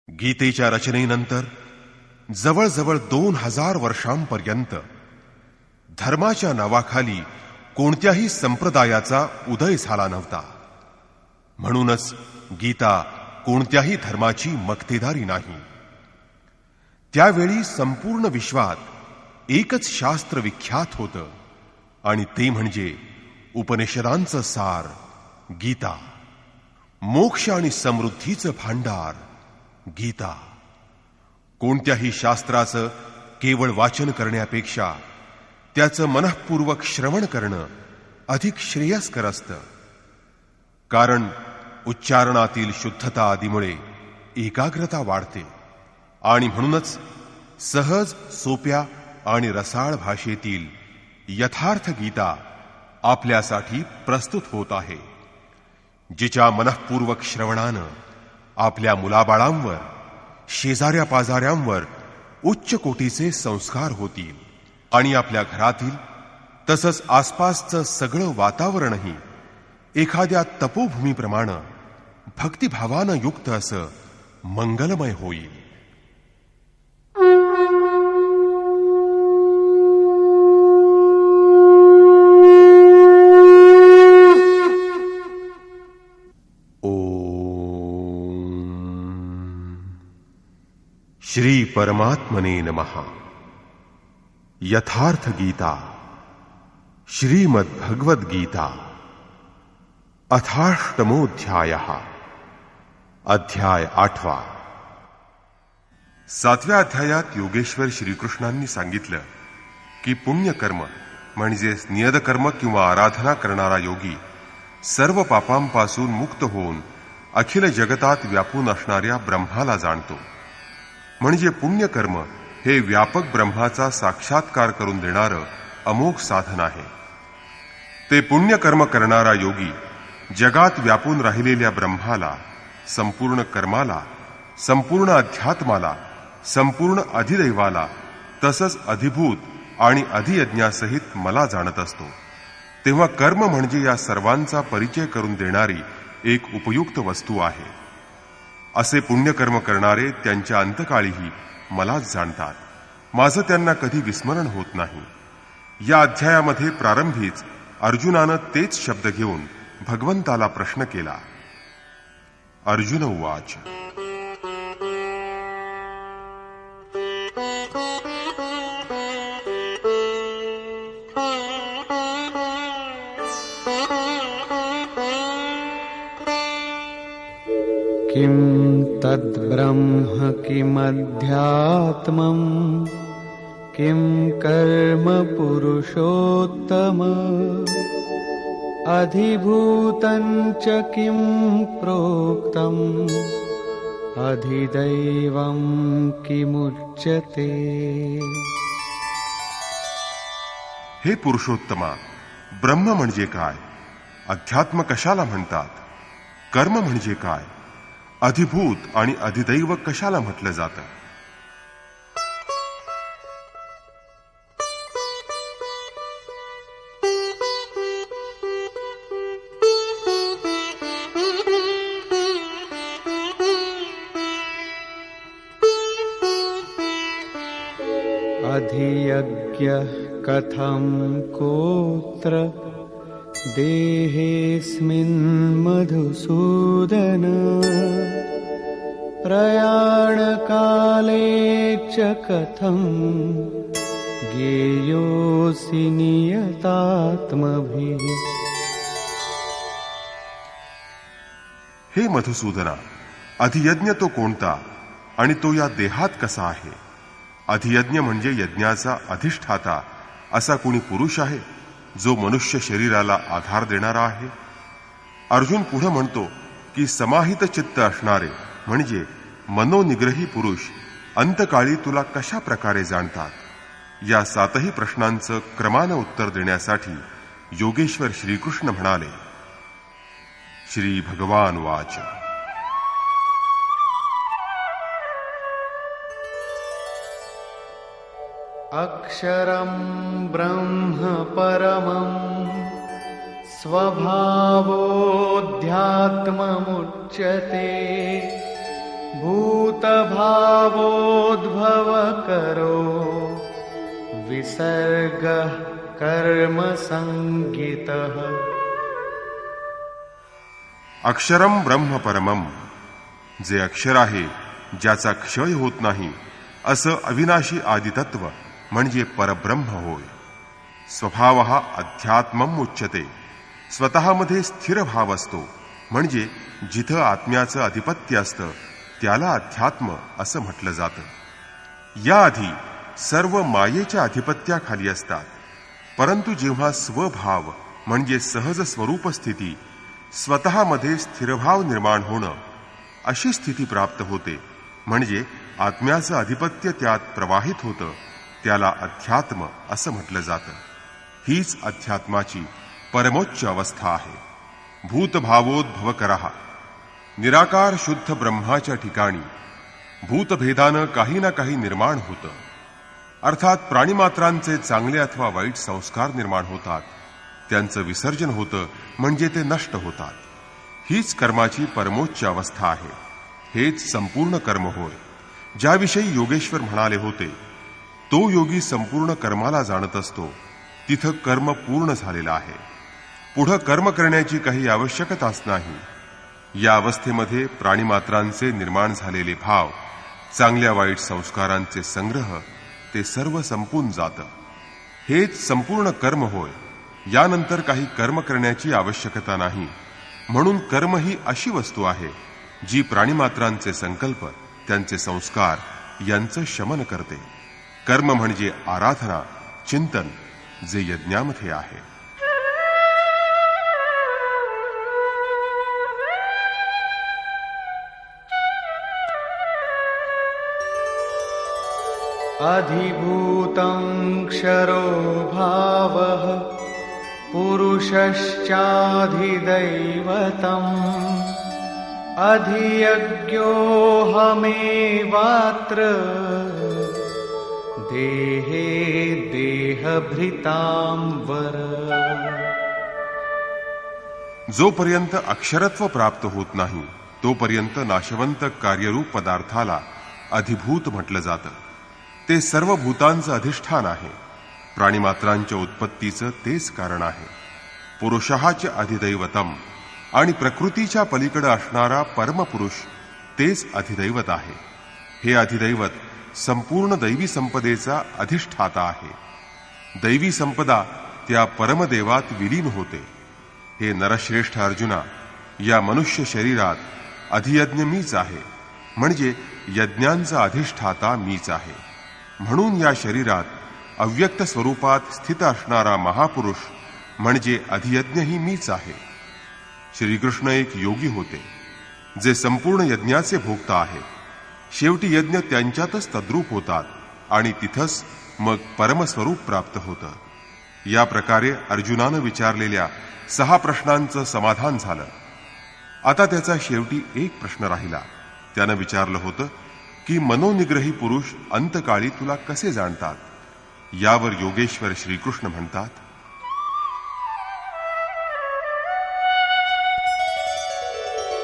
गीतेच्या रचनेनंतर जवळजवळ 2000 वर्षांपर्यंत धर्माच्या नावाखाली कोणत्याही संप्रदायाचा उदय झाला नव्हता. म्हणूनच गीता कोणत्याही धर्माची मक्तेदारी नाही. त्यावेळी संपूर्ण विश्वात एकच शास्त्र विख्यात होतं आणि ते म्हणजे उपनिषदांचं सार गीता. मोक्ष आणि समृद्धीचं भांडार गीता. कोणत्याही शास्त्राचं केवळ वाचन करण्यापेक्षा त्याचं मनःपूर्वक श्रवण करणं अधिक श्रेयस्कर असतं. कारण उच्चारणातील शुद्धता आदीमुळे एकाग्रता वाढते आणि म्हणूनच सहज, सोप्या आणि रसाळ भाषेतील यथार्थ गीता आपल्यासाठी प्रस्तुत होत आहे, जिच्या मनःपूर्वक श्रवणानं आपल्या मुलाबाळांवर, शेजाऱ्या पाजाऱ्यांवर उच्च कोटीचे संस्कार होतील आणि आपल्या घरातील तसंच आसपासचं सगळं वातावरणही एखाद्या तपोभूमीप्रमाणे भक्तिभावानं युक्त असं मंगलमय होईल. श्री परमात्मने नमः. यथार्थ गीता श्रीमद् भगवद गीता अथाष्टमोऽध्यायः. अध्याय 8. 7व्या अध्यायात योगेश्वर श्रीकृष्णांनी सांगितलं की पुण्यकर्म म्हणजेच नियतकर्म किंवा आराधना करणारा योगी सर्व पापांपासून मुक्त होऊन अखिल जगतात व्यापून असणाऱ्या ब्रह्माला जाणतो. म्हणजे पुण्यकर्म हे व्यापक ब्रह्माचा साक्षात्कार करून देणारं अमोघ साधन आहे. ते पुण्यकर्म करणारा योगी जगात व्यापून राहिलेल्या ब्रह्माला, संपूर्ण कर्माला, संपूर्ण अध्यात्माला, संपूर्ण अधिदैवाला तसंच अधिभूत आणि अधियज्ञासहित मला जाणत असतो. तेव्हा कर्म म्हणजे या सर्वांचा परिचय करून देणारी एक उपयुक्त वस्तू आहे. असे पुण्यकर्म करणारे त्यांच्या अंतकाळीही मलाच जाणतात. माझं त्यांना कधी विस्मरण होत नाही. या अध्यायामध्ये प्रारंभीच अर्जुनानं तेच शब्द घेऊन भगवंताला प्रश्न केला. अर्जुन उवाच. किं तद्ब्रह्म किमध्यात्मं किं कर्म पुरुषोत्तम अधिभूतं च किं प्रोक्तम् अधिदैवं किमुच्यते. हे पुरुषोत्तमा, ब्रह्म म्हणजे काय? अध्यात्म कशाला म्हणतात? कर्म म्हणजे काय? अधिभूत आणि अधिदैव कशाला म्हटलं जातं? अधियज्ञः कथं कोत्र देहेऽस्मिन् मधुसूदन प्रयाणकाले च कथं ज्ञेयोऽसि नियतात्मभिः. हे मधुसूदना, अधियज्ञ तो कोणता आणि तो या देहात कसा आहे? अधियज्ञ म्हणजे यज्ञाचा अधिष्ठाता असा कोणी पुरुष आहे जो मनुष्य शरीराला आधार देणारा आहे? अर्जुन पुढे म्हणतो की समाहित चित्त असणारे म्हणजे मनोनिग्रही पुरुष अंतकाळी तुला कशा प्रकारे जाणतात? या 7ही प्रश्नांचं क्रमानं उत्तर देण्यासाठी योगेश्वर श्रीकृष्ण म्हणाले. श्री भगवान वाच. अक्षरं ब्रह्म परमं स्वभावोऽध्यात्ममुच्यते भूतानां भूतभावोद्भव करो विसर्गः कर्म संगितः। अक्षरम ब्रह्म परमम, जे अक्षर आहे ज्याचा क्षय होत नाही असं अविनाशी आदितत्व म्हणजे परब्रह्म होय। स्वभावः अध्यात्मम उच्यते, स्वतःमध्ये स्थिर भाव असतो म्हणजे जिथं आत्म्याचं अधिपत्य असतं त्याला अध्यात्म असं म्हटलं जातं। याआधी सर्व मायेच्या अधिपत्याखाली असतात, परंतु जेव्हा स्वभाव म्हणजे सहज स्वरूप स्थिती, स्वतःमध्ये स्थिरभाव निर्माण होणं, अशी स्थिती प्राप्त होते म्हणजे आत्म्याचं अधिपत्य त्यात प्रवाहित होतं, त्याला अध्यात्म असं म्हटलं जातं। हीच अध्यात्माची परमोच्च अवस्था आहे। भूतभावोद्भव करहा, निराकार शुद्ध ब्रह्माच्या ठिकाणी भूतभेदानं काही ना काही निर्माण होतं, अर्थात प्राणिमात्रांचे चांगले अथवा वाईट संस्कार निर्माण होतात, त्यांचं विसर्जन होतं म्हणजे ते नष्ट होतात। हीच कर्माची परमोच्च अवस्था आहे, हेच संपूर्ण कर्म होय। ज्याविषयी योगेश्वर म्हणाले होते, तो योगी संपूर्ण कर्माला जाणत असतो, तिथं कर्म पूर्ण झालेलं आहे, पुढं कर्म करण्याची काही आवश्यकताच नाही। या अवस्थेमध्ये प्राणिमात्रांचे निर्माण झालेले भाव, चांगल्या वाईट संस्कारांचे संग्रह, ते सर्व संपून जातं। हेच संपूर्ण कर्म होय। यानंतर काही कर्म करण्याची आवश्यकता नाही, म्हणून कर्म ही अशी वस्तू आहे जी प्राणिमात्रांचे संकल्प, त्यांचे संस्कार यांचं शमन करते। कर्म म्हणजे आराधना, चिंतन, जे यज्ञामध्ये आहे। अधिभूतं क्षरो भावः पुरुषश्चाधिदैवतम् अधियज्ञोऽहमेवात्र देहे देहभृतां वर। जोपर्यंत अक्षरत्व प्राप्त होत नाही तोपर्यंत नाशवंत कार्यरूप पदार्थाला अधिभूत म्हटलं जातं। ते सर्व भूतांचं अधिष्ठान आहे, प्राणिमात्रांच्या उत्पत्तीचं तेच कारण आहे। पुरुषाचे अधिदैवतम आणि प्रकृतीच्या पलीकडे असणारा परमपुरुष तेच अधिदैवत आहे। हे अधिदैवत संपूर्ण दैवी संपदेचा अधिष्ठाता आहे। दैवी संपदा त्या परमदेवात विलीन होते। हे नरश्रेष्ठ अर्जुना, या मनुष्य शरीरात अधियज्ञ मीच आहे, म्हणजे यज्ञांचा अधिष्ठाता मीच आहे। म्हणून या शरीरात अव्यक्त स्वरूपात स्थित असणारा महापुरुष म्हणजे अधियज्ञही मीच आहे। श्रीकृष्ण एक योगी होते, जे संपूर्ण यज्ञाचे भोक्ता आहेत। शेवटी यज्ञ त्यांच्यातच तद्रूप होतात आणि तिथंच मग परमस्वरूप प्राप्त होतं। या प्रकारे अर्जुनानं विचारलेल्या 6 प्रश्नांचं समाधान झालं। आता त्याचा शेवटी एक प्रश्न राहिला। त्यानं विचारलं होतं की मनोनिग्रही पुरुष अंतकाळी तुला कसे जाणतात? यावर योगेश्वर श्रीकृष्ण म्हणतात,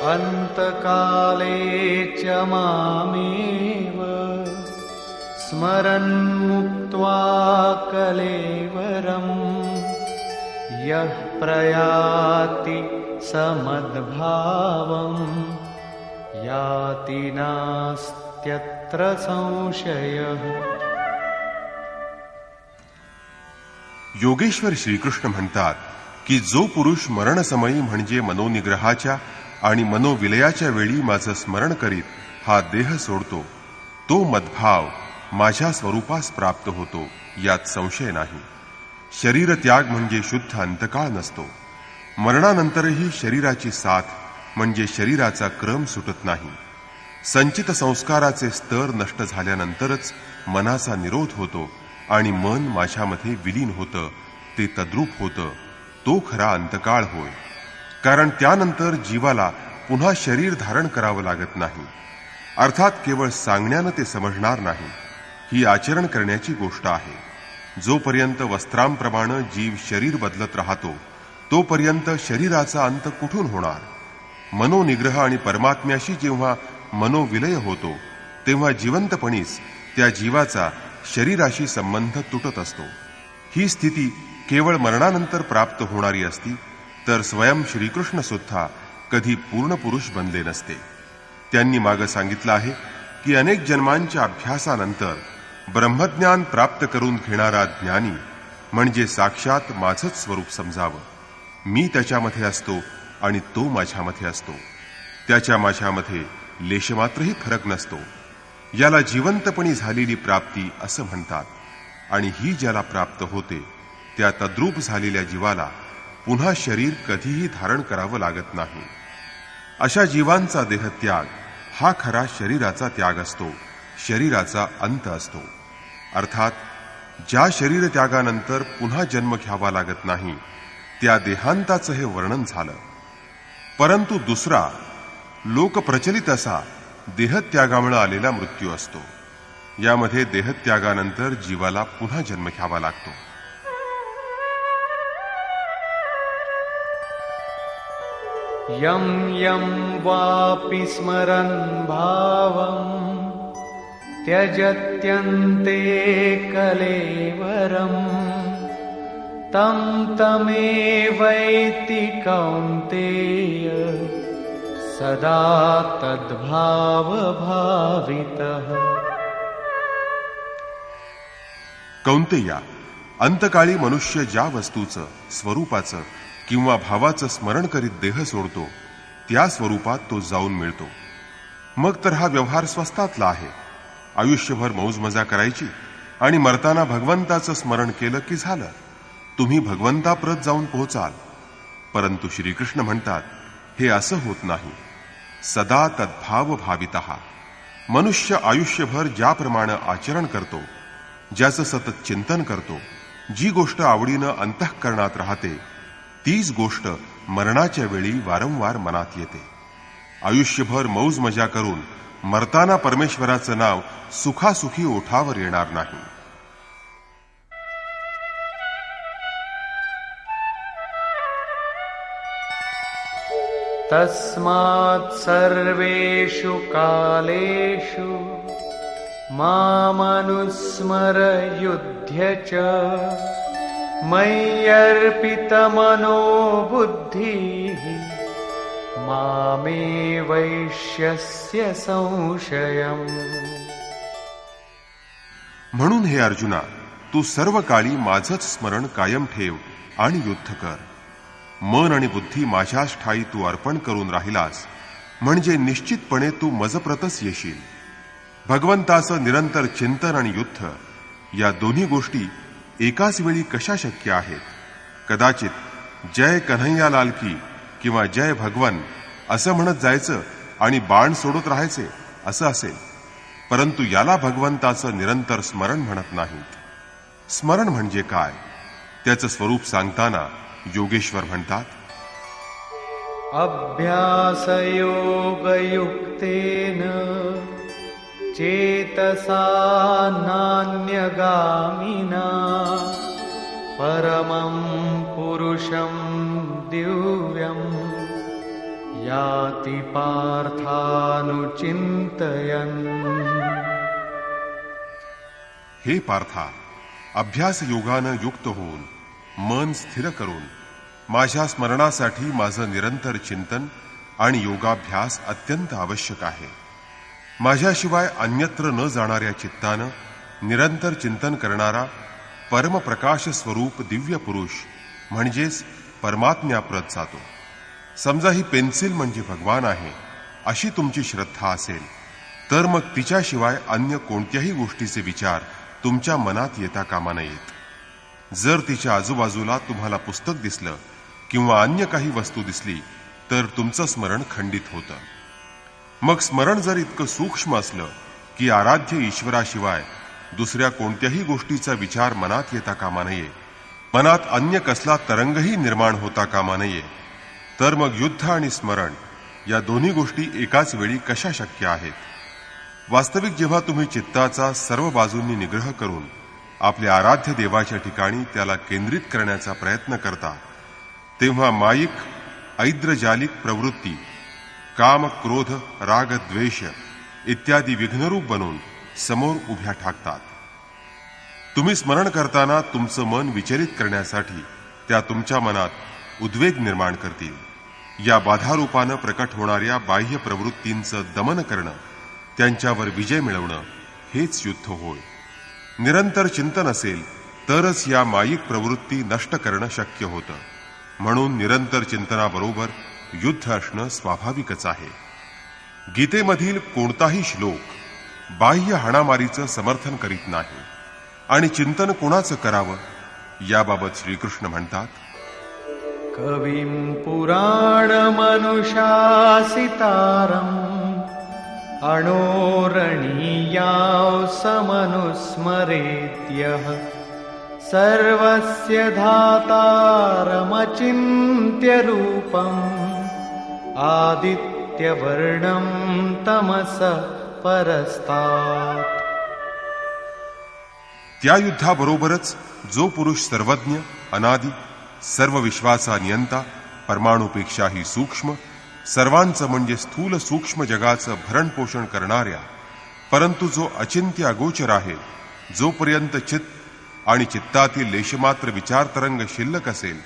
अंतकाले च मामेव स्मरन् मुक्त्वा कलेवरम् यः प्रयाति समद्भावम् याति नास्त्यत्र संशयः। योगेश्वर श्रीकृष्ण म्हणतात की जो पुरुष मरणसमयी म्हणजे मनोनिग्रहाच्या आणि मनोविलयाच्या वेळी माझं स्मरण करीत हा देह सोडतो, तो मद्भाव माझ्या स्वरूपास प्राप्त होतो, यात संशय नाही। शरीर त्याग म्हणजे शुद्ध अंतकाळ नसतो। मरणानंतरही शरीराची साथ म्हणजे शरीराचा क्रम सुटत नाही। संचित संस्काराचे स्तर नष्ट झाल्यानंतरच मनाचा निरोध होतो आणि मन माझ्यामध्ये विलीन होतं, ते तद्रूप होतं, तो खरा अंतकाळ होय। कारण त्यानंतर जीवाला पुन्हा शरीर धारण करावं लागत नाही, अर्थात केवळ सांगण्यानं ते समजणार नाही। ही आचरण करण्याची गोष्ट आहे। जोपर्यंत वस्त्रांप्रमाणे जीव शरीर बदलत राहतो तोपर्यंत शरीराचा अंत कुठून होणार? मनोनिग्रह आणि परमात्म्याशी जेव्हा मनोविलय होतो तेव्हा जिवंतपणीच त्या जीवाचा शरीराशी संबंध तुटत असतो. ही स्थिती केवळ मरणानंतर प्राप्त होणारी असती तर स्वयं श्रीकृष्ण सुद्धा कधी पूर्ण पुरुष बनले नसते. त्यांनी मागे सांगितलं आहे की अनेक जन्मांच्या अभ्यासानंतर ब्रह्मज्ञान प्राप्त करून घेणारा ज्ञानी म्हणजे साक्षात माझंच स्वरूप समजावं. मी त्याच्यामध्ये असतो आणि तो माझ्यामध्ये असतो. त्याच्या माझ्यामध्ये लेशमात्रही फरक नसतो. याला जिवंतपणी झालेली प्राप्ती असं म्हणतात. आणि ही ज्याला प्राप्त होते त्या तद्रूप झालेल्या जीवाला पुन्हा शरीर कधीही धारण करावं लागत नाही. अशा जीवांचा देहत्याग हा खरा शरीराचा त्याग असतो, शरीराचा अंत असतो. अर्थात ज्या शरीर त्यागानंतर पुन्हा जन्म घ्यावा लागत नाही त्या देहांताचं हे वर्णन झालं. परंतु दुसरा लोकप्रचलित असा देहत्यागामुळे आलेला मृत्यू असतो. यामध्ये देहत्यागानंतर जीवाला पुन्हा जन्म घ्यावा लागतो. यं यं वापि स्मरन् भावं त्यजत्यन्ते कलेवरम् तं तमेवैति कौन्तेय सदा तद्भावभावितः. कौंतेया, अंतकाळी मनुष्य ज्या वस्तूचं, स्वरूपाचं किंवा भावाचं स्मरण करीत देह सोडतो त्या स्वरूपात तो जाऊन मिळतो. मग तर हा व्यवहार स्वस्तातला आहे. आयुष्यभर मौजमजा करायची आणि मरताना भगवंताचं स्मरण केलं की झालं, तुम्ही भगवंताप्रत जाऊन पोहोचाल. परंतु श्रीकृष्ण म्हणतात हे असं होत नाही. सदा तद्भाव भावितः. मनुष्य आयुष्यभर ज्याप्रमाणे आचरण करतो, ज्याचं सतत चिंतन करतो, जी गोष्ट आवडीनं अंतःकरणात राहते तीच गोष्ट मरणाच्या वेळी वारंवार मनात येते. आयुष्यभर मौज मजा करून मरताना परमेश्वराचं नाव सुखासुखी ओठावर येणार नाही. तस्मात् सर्वेषु कालेषु मामनुस्मर युध्य च मय्यर्पितमनो बुद्धिः मामे वैश्यस्य संशयम्. म्हणून हे अर्जुना, तू सर्व काळी माझंच स्मरण कायम ठेव आणि युद्ध कर. मन आणि बुद्धी माझ्याच ठाई तू अर्पण करून राहिलास म्हणजे निश्चितपणे तू मजप्रतच येशील. भगवंताचं निरंतर चिंतन आणि युद्ध या दोन्ही गोष्टी एकाच वेळी कशा शक्य आहेत? कदाचित जय कन्हैयालाल की किंवा जय भगवन असं म्हणत जायचं आणि बाण सोडत राहायचे असं असेल. परंतु याला भगवंताचं निरंतर स्मरण म्हणत नाहीत. स्मरण म्हणजे काय त्याचं स्वरूप सांगताना योगेश्वर म्हणतात, अभ्यासयोगयुक्तेन चेतसा नान्यगामिना परमं पुरुषं दिव्यं याति पार्थानुचिंतयन्. हे पार्था, अभ्यास योगानं युक्त होऊन मन स्थिर करून माझ्या स्मरणासाठी माझं निरंतर चिंतन आणि योगाभ्यास अत्यंत आवश्यक आहे. माझ्याशिवाय अन्यत्र न जाणाऱ्या चित्तानं निरंतर चिंतन करणारा परमप्रकाश स्वरूप दिव्य पुरुष म्हणजेच परमात्म्याप्रत जातो. समजा ही पेन्सिल म्हणजे भगवान आहे अशी तुमची श्रद्धा असेल तर मग तिच्याशिवाय अन्य कोणत्याही गोष्टीचे विचार तुमच्या मनात येता कामा नयेत. जर तिच्या आजूबाजूला तुम्हाला पुस्तक दिसलं किंवा अन्य काही वस्तू दिसली तर तुमचं स्मरण खंडित होतं. मग स्मरण जर इतकं सूक्ष्म असलं की आराध्य ईश्वराशिवाय दुसऱ्या कोणत्याही गोष्टीचा विचार मनात येता कामा नये, मनात अन्य कसला तरंगही निर्माण होता कामा नये, तर मग युद्ध आणि स्मरण या दोन्ही गोष्टी एकाच वेळी कशा शक्य आहेत? वास्तविक जेव्हा तुम्ही चित्ताचा सर्व बाजूंनी निग्रह करून आपल्या आराध्य देवाच्या ठिकाणी त्याला केंद्रित करण्याचा प्रयत्न करता तेव्हा मायिक ऐद्रजालिक प्रवृत्ती, काम, क्रोध, राग, द्वेष इत्यादी विघ्नरूप बनून समोर उभ्या ठाकतात. तुम्ही स्मरण करताना तुमचं मन विचलित करण्यासाठी त्या तुमच्या मनात उद्वेग निर्माण करतील. या बाधारूपानं प्रकट होणाऱ्या बाह्य प्रवृत्तींचं दमन करणं, त्यांच्यावर विजय मिळवणं हेच युद्ध होय. निरंतर चिंतन असेल तरच या मायिक प्रवृत्ती नष्ट करणं शक्य होतं. म्हणून निरंतर चिंतनाबरोबर युद्ध असणं स्वाभाविकच आहे. गीतेमधील कोणताही श्लोक बाह्य हाणामारीचं समर्थन करीत नाही. आणि चिंतन कोणाचं करावं याबाबत श्रीकृष्ण म्हणतात, कविं पुराणमनुशासितारम् अणोरणीयां समनुस्मरेत्यः सर्वस्य धातारमचिन्त्य रूपम् आदित्यवर्णं तमसः परस्तात्. त्या युद्धाबरोबरच जो पुरुष सर्वज्ञ, अनादी, सर्व विश्वाचा नियंता, परमाणूपेक्षाही सूक्ष्म, सर्वांचं म्हणजे स्थूल सूक्ष्म जगाचं भरणपोषण करणाऱ्या, परंतु जो अचिंत्य अगोचर आहे, जोपर्यंत चित्त आणि चित्तातील लेशमात्र विचारतरंग शिल्लक असेल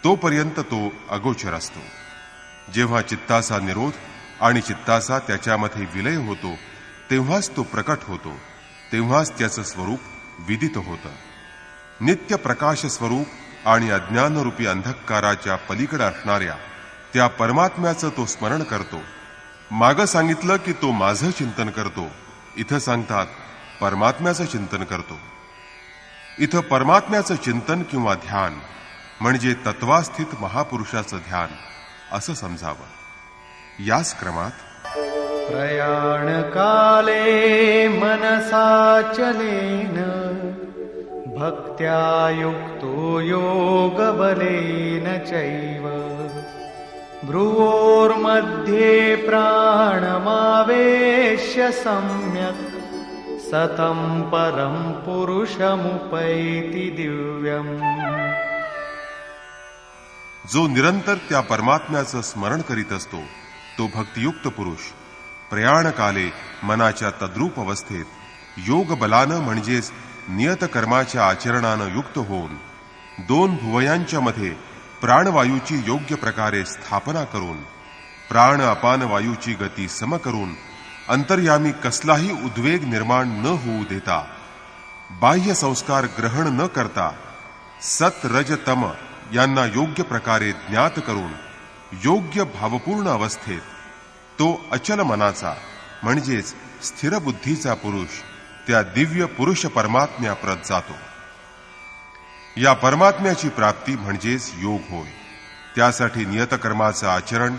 तोपर्यंत तो अगोचर असतो. जेव्हा चित्ताचा निरोध आणि चित्ताचा त्याच्यामध्ये विलय होतो तेव्हाच तो प्रकट होतो, तेव्हाच त्याचं स्वरूप विदित होतं. नित्य प्रकाश स्वरूप आणि अज्ञानरूपी अंधकाराच्या पलीकडे असणाऱ्या त्या परमात्म्याचं तो स्मरण करतो. मागं सांगितलं की तो माझं चिंतन करतो, इथं सांगतात परमात्म्याचं चिंतन करतो. इथं परमात्म्याचं चिंतन किंवा ध्यान म्हणजे तत्वास्थित महापुरुषाचं ध्यान असं समजावं. याच क्रमात प्रयाणकाले मनसाचलेन भक्त्या युक्तो योगबलेन चैव भ्रुवोर्मध्ये प्राणमावेश्य सम्यक् सतं परं पुरुषमुपैति दिव्यम्. जो निरंतर त्या परमात्म्याचं स्मरण करीत असतो तो भक्तियुक्त पुरुष प्रयाणकाले मनाच्या तद्रूप अवस्थेत योग बलानं म्हणजेच नियत कर्माच्या आचरणानं युक्त होऊन दोन भुवयांच्या मध्ये प्राणवायूची योग्य प्रकारे स्थापना करून प्राण अपान वायूची गती सम करून अंतर्यामी कसलाही उद्वेग निर्माण न होऊ देता बाह्य संस्कार ग्रहण न करता सत रज तम यांना योग्य प्रकारे ज्ञात करून योग्य भावपूर्ण अवस्थेत तो अचल मनाचा म्हणजेच स्थिर बुद्धीचा पुरुष त्या दिव्य पुरुष परमात्म्याप्रत जातो. या परमात्म्याची प्राप्ती म्हणजेच योग होय. त्यासाठी नियत कर्माचं आचरण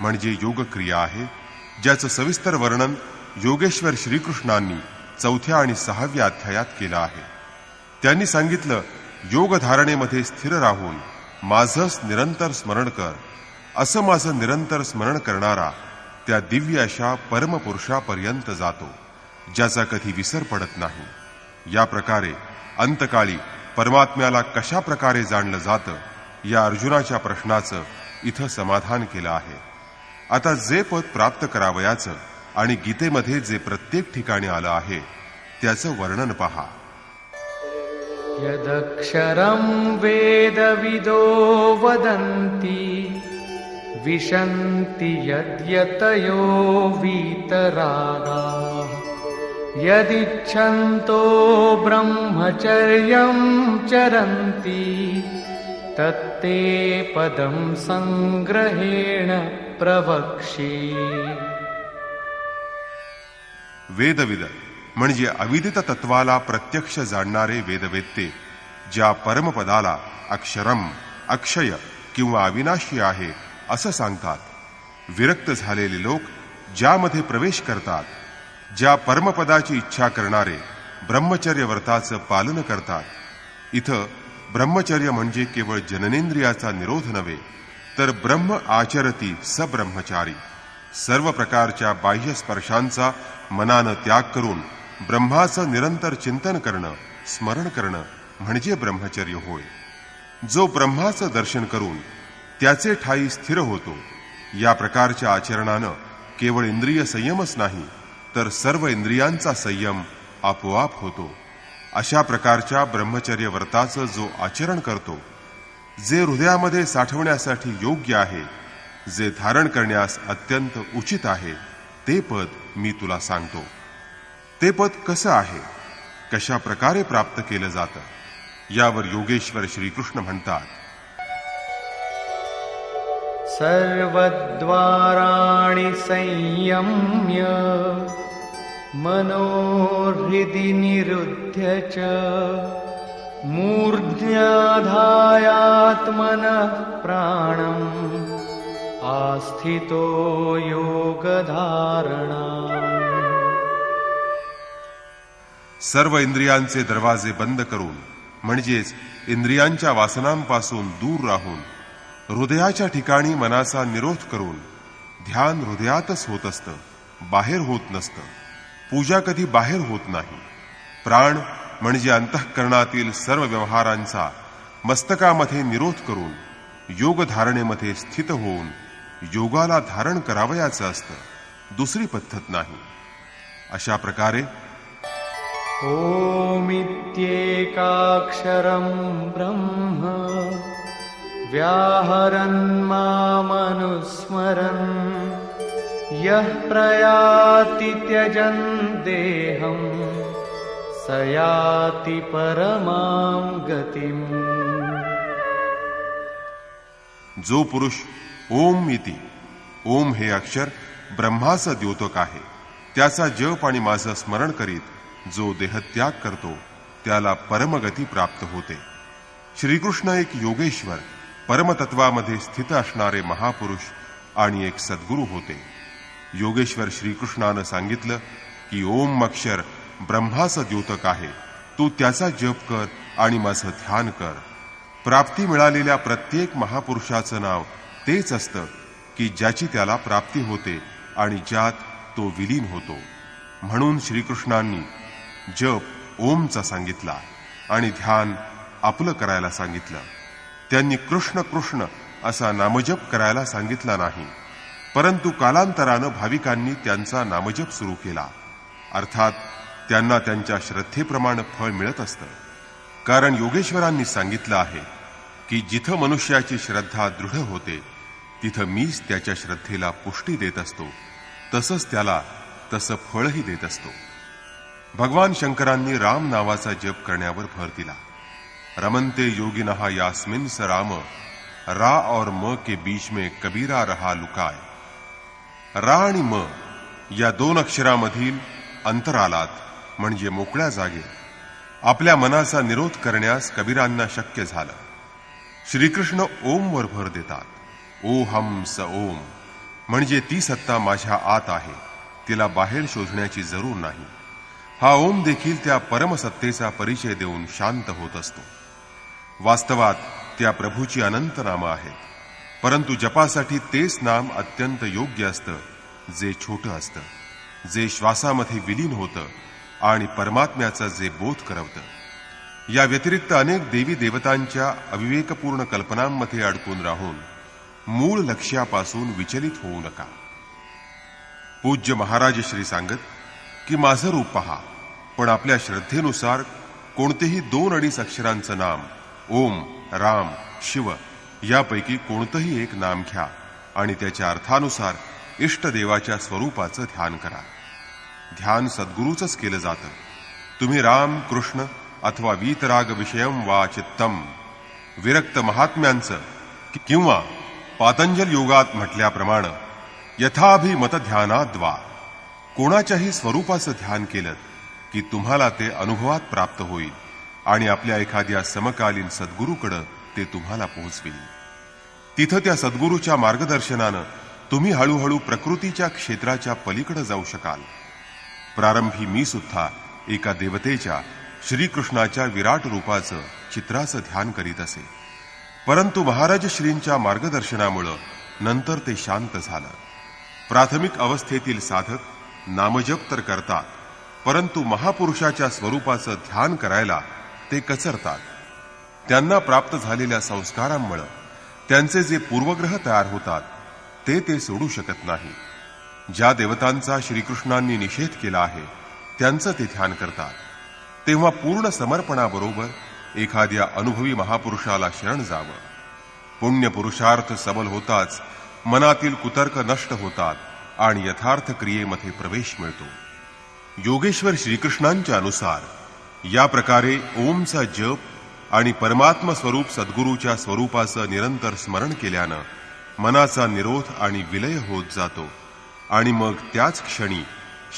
म्हणजे योगक्रिया आहे, ज्याचं सविस्तर वर्णन योगेश्वर श्रीकृष्णांनी 4थ्या आणि 6व्या अध्यायात केलं आहे. त्यांनी सांगितलं, योग धारणेमध्ये स्थिर राहून माझंच निरंतर स्मरण कर, असं माझं निरंतर स्मरण करणारा त्या दिव्य अशा परमपुरुषापर्यंत जातो, ज्याचा कधी विसर पडत नाही. या प्रकारे अंतकाळी परमात्म्याला कशा प्रकारे जाणलं जातं या अर्जुनाच्या प्रश्नाचं इथं समाधान केलं आहे. आता जे पद प्राप्त करावयाचं आणि गीतेमध्ये जे प्रत्येक ठिकाणी आलं आहे त्याचं वर्णन पहा. यदक्षरं वेदविदो वदन्ति विशन्ति यद्यतयो वीतरागाः यदिच्छन्तो ब्रह्मचर्यं चरन्ति तत्ते पदं संग्रहेण प्रवक्ष्ये. वेदविद म्हणजे अविदित तत्वाला प्रत्यक्ष जाणणारे वेदवेत्ते ज्या परमपदाला अक्षरम, अक्षय किंवा अविनाशी आहे असं सांगतात. विरक्त झालेले लोक ज्यामध्ये प्रवेश करतात, ज्या परमपदाची इच्छा करणारे ब्रह्मचर्य व्रताचं पालन करतात. इथं ब्रह्मचर्य म्हणजे केवळ जननेंद्रियाचा निरोध नव्हे, तर ब्रह्म आचरती स ब्रह्मचारी, सर्व प्रकारच्या बाह्य स्पर्शांचा मनानं त्याग करून ब्रह्माचं निरंतर चिंतन करणं, स्मरण करणं म्हणजे ब्रह्मचर्य होय. जो ब्रह्माचं दर्शन करून त्याचे ठाई स्थिर होतो, या प्रकारच्या आचरणानं केवळ इंद्रिय संयमच नाही, तर सर्व इंद्रियांचा संयम आपोआप होतो. अशा प्रकारच्या ब्रह्मचर्य व्रताचं जो आचरण करतो, जे हृदयामध्ये साठवण्यासाठी योग्य आहे, जे धारण करण्यास अत्यंत उचित आहे, ते पद मी तुला सांगतो. ते पद कसं आहे, कशा प्रकारे प्राप्त केलं जातं, यावर योगेश्वर श्रीकृष्ण म्हणतात, सर्वद्वाराणि संयम्य मनोहृदि निरुध्य च मूर्ध्याधायात्मनः प्राणम् आस्थितो योगधारणा. सर्व इंद्रियांचे दरवाजे बंद करून, म्हणजेच इंद्रियांच्या वासनांपासून दूर राहून, हृदयाच्या ठिकाणी मनाचा निरोध करून ध्यान हृदयातच होत असतं, बाहेर होत नसतं. पूजा कधी बाहेर होत नाही. प्राण म्हणजे अंतःकरणातील सर्व व्यवहारांचा मस्तकामध्ये निरोध करून योग धारणेमध्ये स्थित होऊन योगाला धारण करावयाचं असतं, दुसरी पद्धत नाही. अशा प्रकारे ओमित्येकाक्षरं ब्रह्म व्याहरन् मामनुस्मरन् यः प्रयाति त्यजन् देहं स याति परमां गतिम्. जो पुरुष ओम इति, ओम हे अक्षर ब्रह्माचं द्योतक आहे, त्याचा जप आणि माझं स्मरण करीत जो देहत्याग करतो, त्याला परमगती प्राप्त होते. श्रीकृष्ण एक योगेश्वर, परमतत्वामध्ये स्थित असणारे महापुरुष आणि एक सद्गुरू होते. योगेश्वर श्रीकृष्णानं सांगितलं की ओम अक्षर ब्रह्माचं द्योतक आहे, तू त्याचा जप कर आणि माझं ध्यान कर. प्राप्ती मिळालेल्या प्रत्येक महापुरुषाचं नाव तेच असतं की ज्याची त्याला प्राप्ती होते आणि ज्यात तो विलीन होतो. म्हणून श्रीकृष्णांनी जप ओमचा सांगितला आणि ध्यान आपलं करायला सांगितलं. त्यांनी कृष्ण कृष्ण असा नामजप करायला सांगितला नाही, परंतु कालांतरानं भाविकांनी त्यांचा नामजप सुरू केला. अर्थात त्यांना त्यांच्या श्रद्धेप्रमाणे फळ मिळत असतं. कारण योगेश्वरांनी सांगितलं आहे की जिथं मनुष्याची श्रद्धा दृढ होते, तिथं मीच त्याच्या श्रद्धेला पुष्टी देत असतो, तसंच त्याला तसं फळही देत असतो. भगवान शंकरांनी राम नावाचा जप करण्यावर भर दिला. रमनते योगिनः यास्मिन स राम, रा और म के बीच में कबीरा रहा लुकाय. रा आणि म या दोन अक्षरामधील अंतरालात म्हणजे मोकळ्या जागेत आपल्या मनाचा निरोध करण्यास कबीरांना शक्य झालं. श्रीकृष्ण ओमवर भर देतात. ओहम स ओम म्हणजे ती सत्ता माझ्या आत आहे, तिला बाहेर शोधण्याची जरूर नाही. हा ओम देखील त्या परमसत्तेचा परिचय देऊन शांत होत असतो. वास्तवात त्या प्रभूची अनंत नामं आहेत, परंतु जपासाठी तेच नाम अत्यंत योग्य असतं, जे छोटं असतं, जे श्वासामध्ये विलीन होतं आणि परमात्म्याचा जे बोध करवतं. या व्यतिरिक्त अनेक देवी देवतांच्या अविवेकपूर्ण कल्पनांमध्ये अडकून राहून मूळ लक्ष्यापासून विचलित होऊ नका. पूज्य महाराज श्री सांगत की माझं रूप पहा, पण आपल्या श्रद्धेनुसार कोणतेही 2-2.5 अक्षरांचं नाम ओम, राम, शिव यापैकी कोणतंही एक नाम घ्या आणि त्याच्या अर्थानुसार इष्टदेवाच्या स्वरूपाचं ध्यान करा. ध्यान सद्गुरूचंच केलं जातं. तुम्ही राम, कृष्ण अथवा वीतराग विषयम वा चित्तम विरक्त महात्म्यांचं किंवा पातंजल योगात म्हटल्याप्रमाणे यथाभिमत ध्यानाद्वा कोणाच्याही स्वरूपाचं ध्यान केलं की तुम्हाला ते अनुभवात प्राप्त होईल आणि आपल्या एखाद्या समकालीन सद्गुरूकडे ते तुम्हाला पोहोचवेल. तिथं त्या सद्गुरूच्या मार्गदर्शनानं तुम्ही हळूहळू प्रकृतीच्या क्षेत्राच्या पलीकडे जाऊ शकाल. प्रारंभी मी सुद्धा एका देवतेच्या श्रीकृष्णाच्या विराट रूपाचं चित्राचं ध्यान करीत असे, परंतु महाराज श्रींच्या मार्गदर्शनामुळे नंतर ते शांत झालं. प्राथमिक अवस्थेतील साधक नामजप तर करतात, परंतु महापुरुषाच्या स्वरूपाचं ध्यान करायला ते कचरतात. त्यांना प्राप्त झालेल्या संस्कारांमुळे त्यांचे जे पूर्वग्रह तयार होतात ते सोडू शकत नाही. ज्या देवतांचा श्रीकृष्णांनी निषेध केला आहे त्यांचं ते ध्यान करतात, तेव्हा पूर्ण समर्पणाबरोबर एखाद्या अनुभवी महापुरुषाला शरण जावं. पुण्य पुरुषार्थ सबल होताच मनातील कुतर्क नष्ट होतात आणि यथार्थ क्रियेमध्ये प्रवेश मिळतो. योगेश्वर श्रीकृष्णांच्या अनुसार या प्रकारे ओमचा जप आणि परमात्म स्वरूप सद्गुरूच्या स्वरूपाचं निरंतर स्मरण केल्यानं मनाचा निरोध आणि विलय होत जातो आणि मग त्याच क्षणी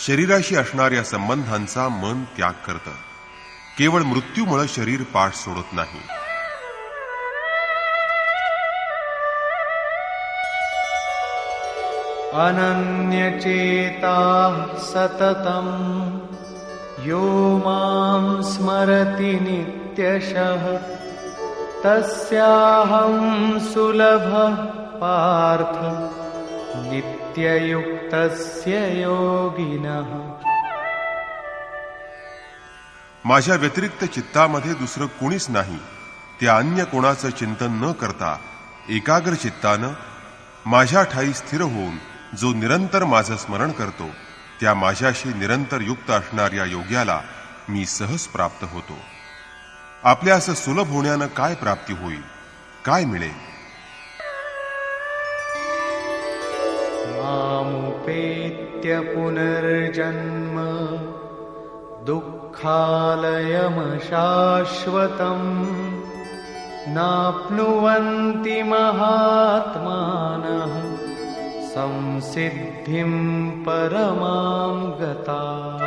शरीराशी असणाऱ्या संबंधांचा मन त्याग करतं. केवळ मृत्यूमुळे शरीर पाठ सोडत नाही. अनन्यचेताः सततम् यो मां स्मरति नित्यशः तस्याहं सुलभः पार्थ नित्ययुक्तस्य योगिनः. माझ्या व्यतिरिक्त चित्तामध्ये दुसरं कुणीच नाही, त्या अन्य कोणाचं चिंतन न करता एकाग्र चित्तानं माझ्या ठाई स्थिर होऊन जो निरंतर माझं स्मरण करतो त्या माझ्याशी निरंतर युक्त असणाऱ्या योग्याला मी सहज प्राप्त होतो. आपल्या असं सुलभ होण्यानं काय प्राप्ती होईल, काय मिळेल? मामुपेत्य पुनर्जन्म दुःखालयमशाश्वतम् नाप्नुवन्ति महात्मानः संसिद्धिं परमां गताः.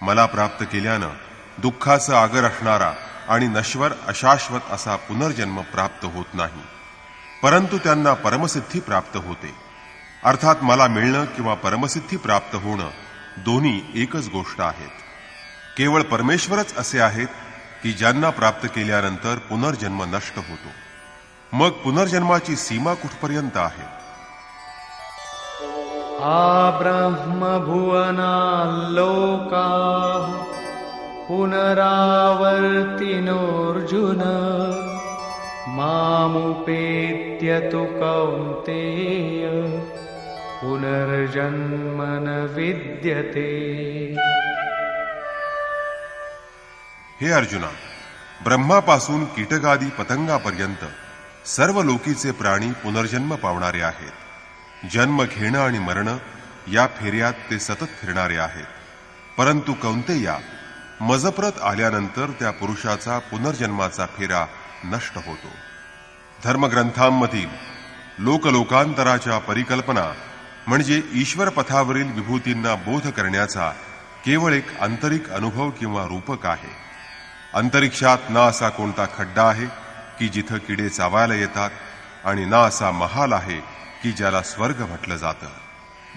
मला प्राप्त केल्यानं दुःखाचा आगर असणारा आणि नश्वर अशाश्वत असा पुनर्जन्म प्राप्त होत नाही, परंतु त्यांना परमसिद्धी प्राप्त होते. अर्थात मला मिळणं किंवा परमसिद्धी प्राप्त होणं दोन्ही एकच गोष्ट आहेत. केवळ परमेश्वरच असे आहेत की ज्यांना प्राप्त केल्यानंतर पुनर्जन्म नष्ट होतो. मग पुनर्जन्माची सीमा कुठपर्यंत आहे? आब्रह्मभुवनाल्लोकाः पुनरावर्तिनोऽर्जुन मामुपेत्य तु कौन्तेय पुनर्जन्म न विद्यते. हे अर्जुना, ब्रह्मापासून कीटकादी पतंगापर्यंत सर्व लोकीचे प्राणी पुनर्जन्म पावणारे आहेत. जन्म घेणं आणि मरणं या फेऱ्यात ते सतत फिरणारे आहेत. परंतु कौंतेया, मजप्रत आल्यानंतर त्या पुरुषाचा पुनर्जन्माचा फेरा नष्ट होतो. धर्मग्रंथांमधील लोकलोकांतराच्या परिकल्पना म्हणजे ईश्वर पथावरील विभूतींना बोध करण्याचा केवळ एक आंतरिक अनुभव किंवा रूपक आहे. अंतरिक्षात ना असा कोणता खड्डा आहे की जिथं किडे चावायला येतात आणि ना असा महाल आहे की ज्याला स्वर्ग म्हटलं जातं.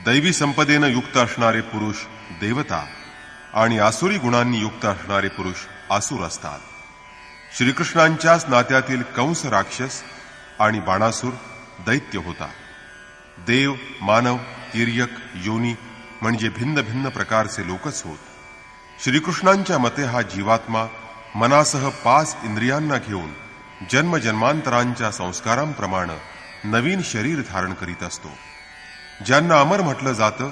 दैवी संपदेनं युक्त असणारे पुरुष देवता आणि आसुरी गुणांनी युक्त असणारे पुरुष आसुर असतात. श्रीकृष्णांच्याच नात्यातील कंस राक्षस आणि बाणासूर दैत्य होता. देव, मानव, तिर्यक, योनी म्हणजे भिन्न भिन्न प्रकारचे लोकच होत. श्रीकृष्णांच्या मते हा जीवात्मा मनासह 5 इंद्रियांना घेऊन जन्मजन्मांतरांच्या संस्कारांप्रमाणे नवीन शरीर धारण करीत असतो. ज्यांना अमर म्हटलं जातं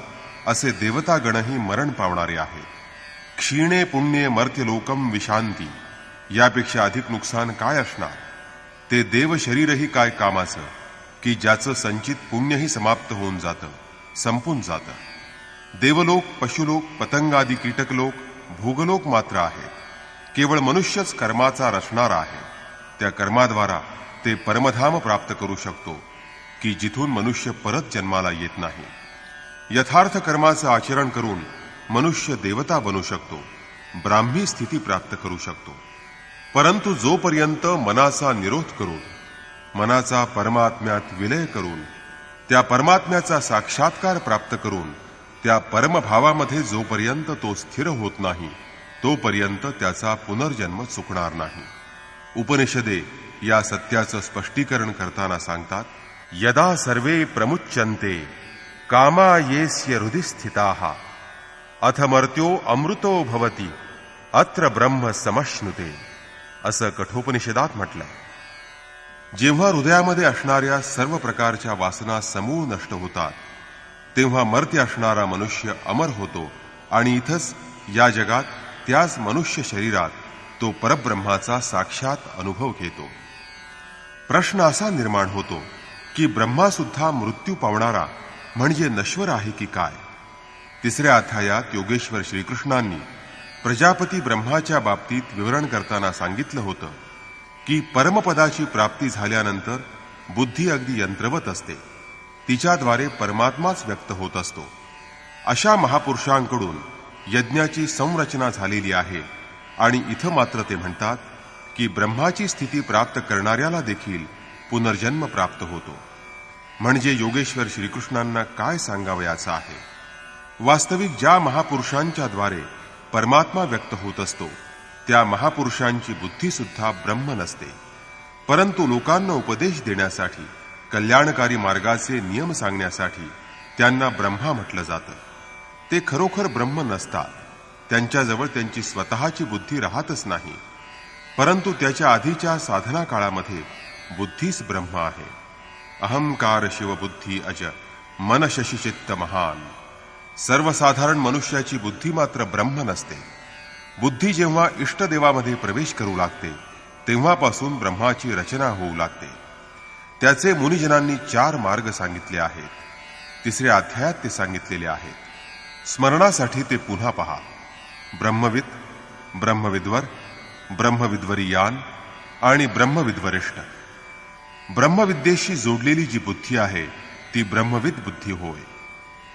असे देवतागणही मरण पावणारे आहेत. क्षीणे पुण्ये मर्त्यलोकम विशांती, यापेक्षा अधिक नुकसान काय असणार? ते देव शरीरही काय कामाचं की ज्याचं संचित पुण्यही समाप्त होऊन जातं, संपून जातं. देवलोक, पशुलोक, पतंगादी कीटकलोक, भोगलोक मात्र आहेत. केवळ मनुष्यच कर्माचा रचणारा आहे. त्या कर्माद्वारा ते परमधाम प्राप्त करू शकतो की जिथून मनुष्य परत जन्माला येत नाही. यथार्थ कर्माचं आचरण करून मनुष्य देवता बनू शकतो, ब्राह्मी स्थिती प्राप्त करू शकतो. परंतु जोपर्यंत मनाचा निरोध करून, मनाचा परमात्म्यात विलय करून, त्या परमात्म्याचा साक्षात्कार प्राप्त करून त्या परमभावामध्ये जोपर्यंत तो स्थिर होत नाही तोपर्यंत त्याचा पुनर्जन्म चुकणार नाही. उपनिषदे या सत्याचं स्पष्टीकरण करताना सांगतात, यदा सर्वे प्रमुच्यन्ते कामा येस्य हृदि स्थिताः अथ मर्त्यो अमृतो भवति अत्र ब्रह्म समश्नुते, असं कठोपनिषदात म्हटलंय. जेव्हा हृदयामध्ये असणाऱ्या सर्व प्रकारच्या वासना समूळ नष्ट होतात, तेव्हा मर्त्य असणारा मनुष्य अमर होतो आणि इथंच या जगात त्याच मनुष्य शरीरात तो परब्रह्माचा साक्षात अनुभव घेतो. प्रश्न असा निर्माण होतो की ब्रह्मा सुद्धा मृत्यू पावणारा म्हणजे नश्वर आहे की काय? तिसऱ्या अध्यायात योगेश्वर श्रीकृष्णांनी प्रजापती ब्रह्माच्या बाबतीत विवरण करताना सांगितलं होतं की परमपदाची प्राप्ती झाल्यानंतर बुद्धी अगदी यंत्रवत असते, तिच्याद्वारे परमात्माच व्यक्त होत असतो. अशा महापुरुषांकडून यज्ञाची संरचना झालेली आहे आणि इथं मात्र ते म्हणतात की ब्रह्माची स्थिती प्राप्त करणाऱ्याला देखील पुनर्जन्म प्राप्त होतो. म्हणजे योगेश्वर श्रीकृष्णांना काय सांगावयाचं आहे? वास्तविक ज्या महापुरुषांच्या द्वारे परमात्मा व्यक्त होत असतो त्या महापुरुषांची बुद्धी सुद्धा ब्रह्म नसते, परंतु लोकांना उपदेश देण्यासाठी, कल्याणकारी मार्गाचे नियम सांगण्यासाठी त्यांना ब्रह्मा म्हटलं जातं. ते खरोखर ब्रह्म नसतात. त्यांच्याजवळ त्यांची स्वतःची बुद्धी राहतच नाही, परंतु त्याच्या आधीच्या साधना काळामध्ये बुद्धीच ब्रह्म आहे. अहंकार शिवबुद्धी अज मन शशिचित्त महान. सर्वसाधारण मनुष्याची बुद्धी मात्र ब्रह्म नसते. बुद्धी जेव्हा इष्टदेवामध्ये प्रवेश करू लागते तेव्हापासून ब्रह्माची रचना होऊ लागते. त्याचे मुनिजनांनी 4 मार्ग सांगितले आहेत. तिसऱ्या अध्यायात ते सांगितलेले आहेत. स्मरणासाठी ते पुन्हा पहा. ब्रह्मविद, ब्रह्मविद्वर, ब्रह्मविद्वरीयान आणि ब्रह्मविद्वरिष्ठ. ब्रह्मविद्येशी जोडलेली जी बुद्धी आहे ती ब्रह्मविद बुद्धी होय.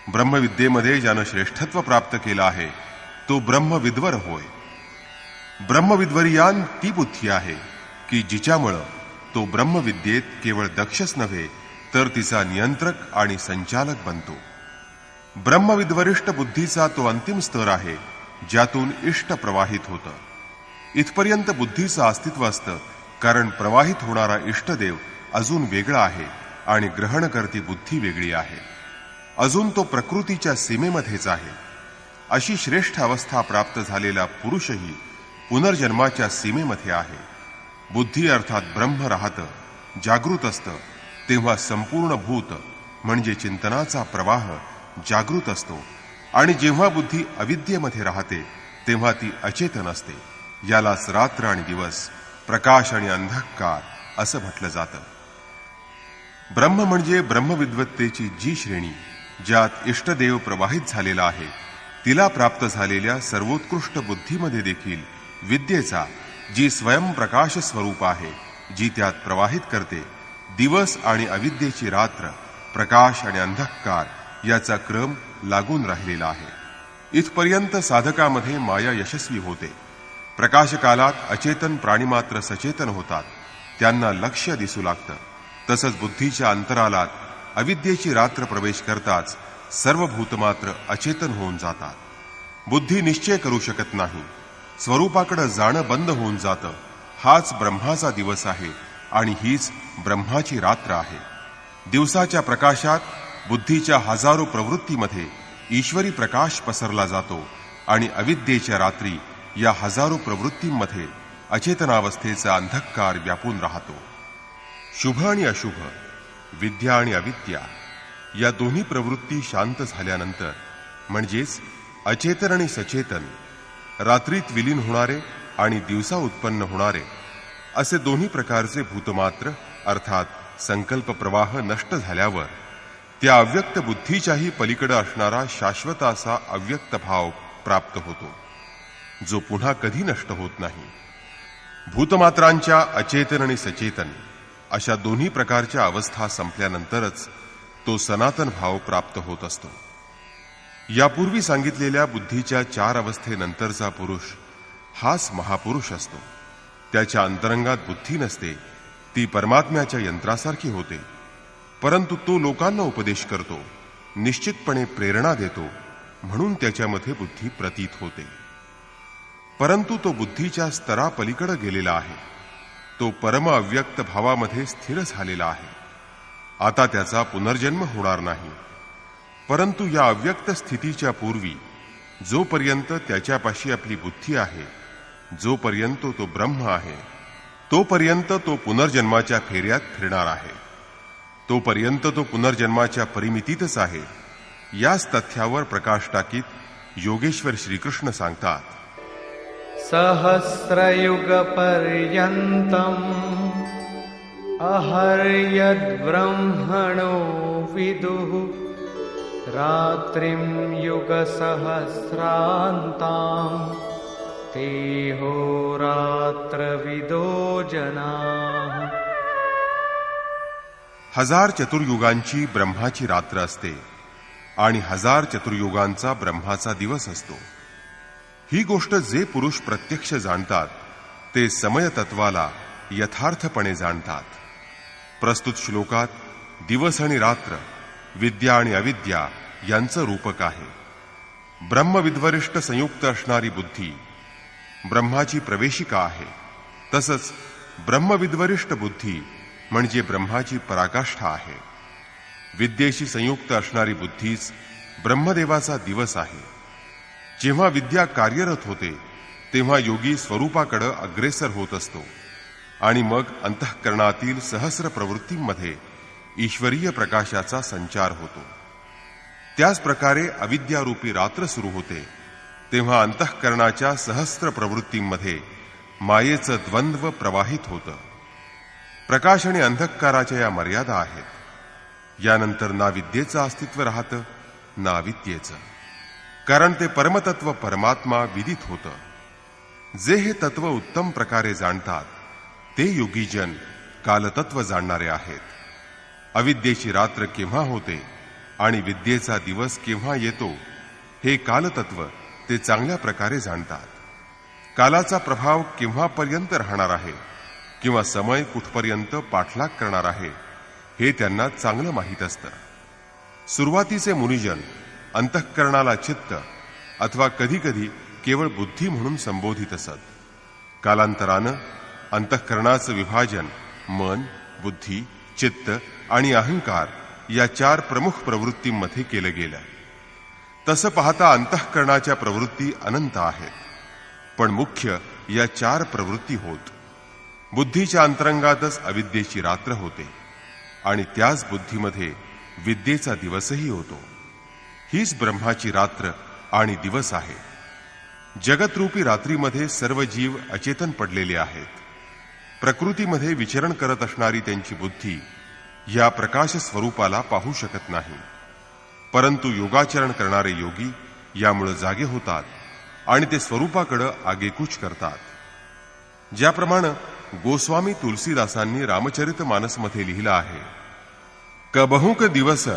ब्रह्मविद्येमध्ये ज्यानं श्रेष्ठत्व प्राप्त केलं आहे तो ब्रह्मविद्वर होय. ब्रह्मविद्वरीयान ती बुद्धी आहे की जिच्यामुळं तो ब्रह्मविद्येत केवळ दक्षच नव्हे तर तिचा नियंत्रक आणि संचालक बनतो. ब्रह्मविद्वरिष्ठ बुद्धीचा तो अंतिम स्तर आहे ज्यातून इष्ट प्रवाहित होतं. इथपर्यंत बुद्धीचं अस्तित्व असतं, कारण प्रवाहित होणारा इष्टदेव अजून वेगळा आहे आणि ग्रहणकर्ती बुद्धी वेगळी आहे. अजून तो प्रकृतीच्या सीमेमध्येच आहे. अशी श्रेष्ठ अवस्था प्राप्त झालेला पुरुषही पुनर्जन्माच्या सीमेमध्ये आहे. बुद्धी अर्थात ब्रह्म राहतं, जागृत असतं, तेव्हा संपूर्ण भूत म्हणजे चिंतनाचा प्रवाह जागृत असतो, आणि जेव्हा बुद्धी अविद्येमध्ये राहते तेव्हा ती अचेतन असते. यालाच रात्र आणि दिवस, प्रकाश आणि अंधकार असं म्हटलं जातं. ब्रह्म म्हणजे ब्रह्मविद्वत्तेची जी श्रेणी ज्यात इष्टदेव प्रवाहित झालेला आहे, तिला प्राप्त झालेल्या सर्वोत्कृष्ट बुद्धीमध्ये देखील विद्येचा, जी स्वयंप्रकाश स्वरूप आहे, जी त्यात प्रवाहित करते, दिवस आणि अविद्येची रात्र, प्रकाश आणि अंधकार याचा क्रम लागून राहिलेला आहे. इथपर्यंत साधकामध्ये माया यशस्वी होते. प्रकाशकालात अचेतन प्राणीमात्र सचेतन होतात, त्यांना लक्ष्य दिसू लागतं. तसंच बुद्धीच्या अंतरालात अविद्येची रात्र प्रवेश करताच सर्व भूतमात्र अचेतन होऊन जातात. बुद्धी निश्चय करू शकत नाही, स्वरूपाकडे जाणं बंद होऊन जातं. हाच ब्रह्माचा दिवस आहे आणि हीच ब्रह्माची रात्र आहे. दिवसाच्या प्रकाशात बुद्धीच्या हजारो प्रवृत्तीमध्ये ईश्वरी प्रकाश पसरला जातो आणि अविद्येच्या रात्री या हजारो प्रवृत्तींमध्ये अचेतनावस्थेचा अंधकार व्यापून राहतो. शुभ आणि अशुभ, विद्या आणि अविद्या या दोन्ही प्रवृत्ती शांत झाल्यानंतर, म्हणजेच अचेतन आणि सचेतन, रात्रीत विलीन होणारे आणि दिवसा उत्पन्न होणारे असे दोन्ही प्रकारचे भूतमात्र अर्थात संकल्प प्रवाह नष्ट झाल्यावर त्या अव्यक्त बुद्धीच्याही पलीकडे असणारा शाश्वत असा अव्यक्त भाव प्राप्त होतो, जो पुन्हा कधी नष्ट होत नाही. भूतमात्रांच्या अचेतन आणि सचेतन अशा दोन्ही प्रकारच्या अवस्था संपल्यानंतरच तो सनातन भाव प्राप्त होत असतो. यापूर्वी सांगितलेल्या बुद्धीच्या 4 अवस्थेनंतरचा पुरुष हाच महापुरुष असतो. त्याच्या अंतरंगात बुद्धी नसते, ती परमात्म्याच्या यंत्रासारखी होते, परंतु तो लोकांना उपदेश करतो, निश्चितपणे प्रेरणा देतो, म्हणून त्याच्यामध्ये बुद्धी प्रतीत होते. परंतु तो बुद्धीच्या स्तरापलीकडे गेलेला आहे. तो परम अव्यक्त भावामध्ये स्थिर झालेला आहे. आता त्याचा पुनर्जन्म होणार नाही. परंतु या अव्यक्त स्थितीच्या पूर्वी जोपर्यंत त्याच्यापाशी आपली बुद्धी आहे, जोपर्यंत तो ब्रह्म आहे, तोपर्यंत तो पुनर्जन्माच्या फेऱ्यात फिरणार आहे. तोपर्यंत तो पुनर्जन्माच्या परिमितीतच आहे. याच तथ्यावर प्रकाश टाकीत योगेश्वर श्रीकृष्ण सांगतात, सहस्रयुगपर्यन्तम् अहर्यद्ब्रह्मणो विदुः रात्रिं युगसहस्रान्ताम् तेहोरात्रविदो जनाः. 1000 चतुर्युगांची ब्रह्माची रात्र असते आणि 1000 चतुर्युगांचा ब्रह्माचा दिवस असतो. ही गोष्ट जे पुरुष प्रत्यक्ष जाणतात ते समयतत्वाला यथार्थपणे जाणतात. प्रस्तुत श्लोकात दिवस आणि रात्र, विद्या आणि अविद्या यांचं रूपक आहे. ब्रह्मविद्वरिष्ठ संयुक्त असणारी बुद्धी ब्रह्माची प्रवेशिका आहे. तसंच ब्रह्मविद्वरिष्ठ बुद्धी म्हणजे ब्रह्माची पराकाष्ठा आहे. विद्येशी संयुक्त असणारी बुद्धीच ब्रह्मदेवाचा दिवस आहे. जेव्हा विद्या कार्यरत होते तेव्हा योगी स्वरूपाकडे अग्रेसर होत असतो आणि मग अंतःकरणातील सहस्र प्रवृत्तींमध्ये ईश्वरीय प्रकाशाचा संचार होतो. त्याच प्रकारे अविद्यारूपी रात्र सुरू होते तेव्हा अंतःकरणाच्या सहस्र प्रवृत्तींमध्ये मायेचं द्वंद्व प्रवाहित होतं. प्रकाश आणि अंधकाराच्या या मर्यादा आहेत. यानंतर ना विद्येचं अस्तित्व राहतं ना अविद्येचं, कारण ते परमतत्व परमात्मा विदित होतं. जे हे तत्व उत्तम प्रकारे जाणतात ते योगीजन कालतत्व जाणणारे आहेत. अविद्येची रात्र केव्हा होते आणि विद्येचा दिवस केव्हा येतो हे कालतत्व ते चांगल्या प्रकारे जाणतात. कालाचा प्रभाव केव्हापर्यंत राहणार आहे किंवा समय कुठपर्यंत पाठलाग करणार आहे हे त्यांना चांगलं माहीत असतं. सुरुवातीचे मुनिजन अंतःकरणाला चित्त अथवा कधीकधी केवळ बुद्धी म्हणून संबोधित असत. कालांतरानं अंतःकरणाचं विभाजन मन, बुद्धी, चित्त आणि अहंकार या 4 प्रमुख प्रवृत्तींमध्ये केलं गेलं. तसं पाहता अंतःकरणाच्या प्रवृत्ती अनंत आहेत, पण मुख्य या 4 प्रवृत्ती होत. बुद्धीच्या अंतरंगातच अविद्येची रात्र होते आणि त्याच बुद्धीमध्ये विद्येचा दिवसही होतो. हीच ब्रह्माची रात्र आणि दिवस आहे. जगतरूपी रात्रीमध्ये सर्व जीव अचेतन पडलेले आहेत. प्रकृतीमध्ये विचरण करत असणारी त्यांची बुद्धी या प्रकाश स्वरूपाला पाहू शकत नाही. परंतु योगाचरण करणारे योगी यामुळे जागे होतात आणि ते स्वरूपाकडे आगेकूच करतात. ज्याप्रमाणे गोस्वामी तुलसीदासांनी रामचरितमानसमध्ये लिहिलं आहे, कबहुक दिवस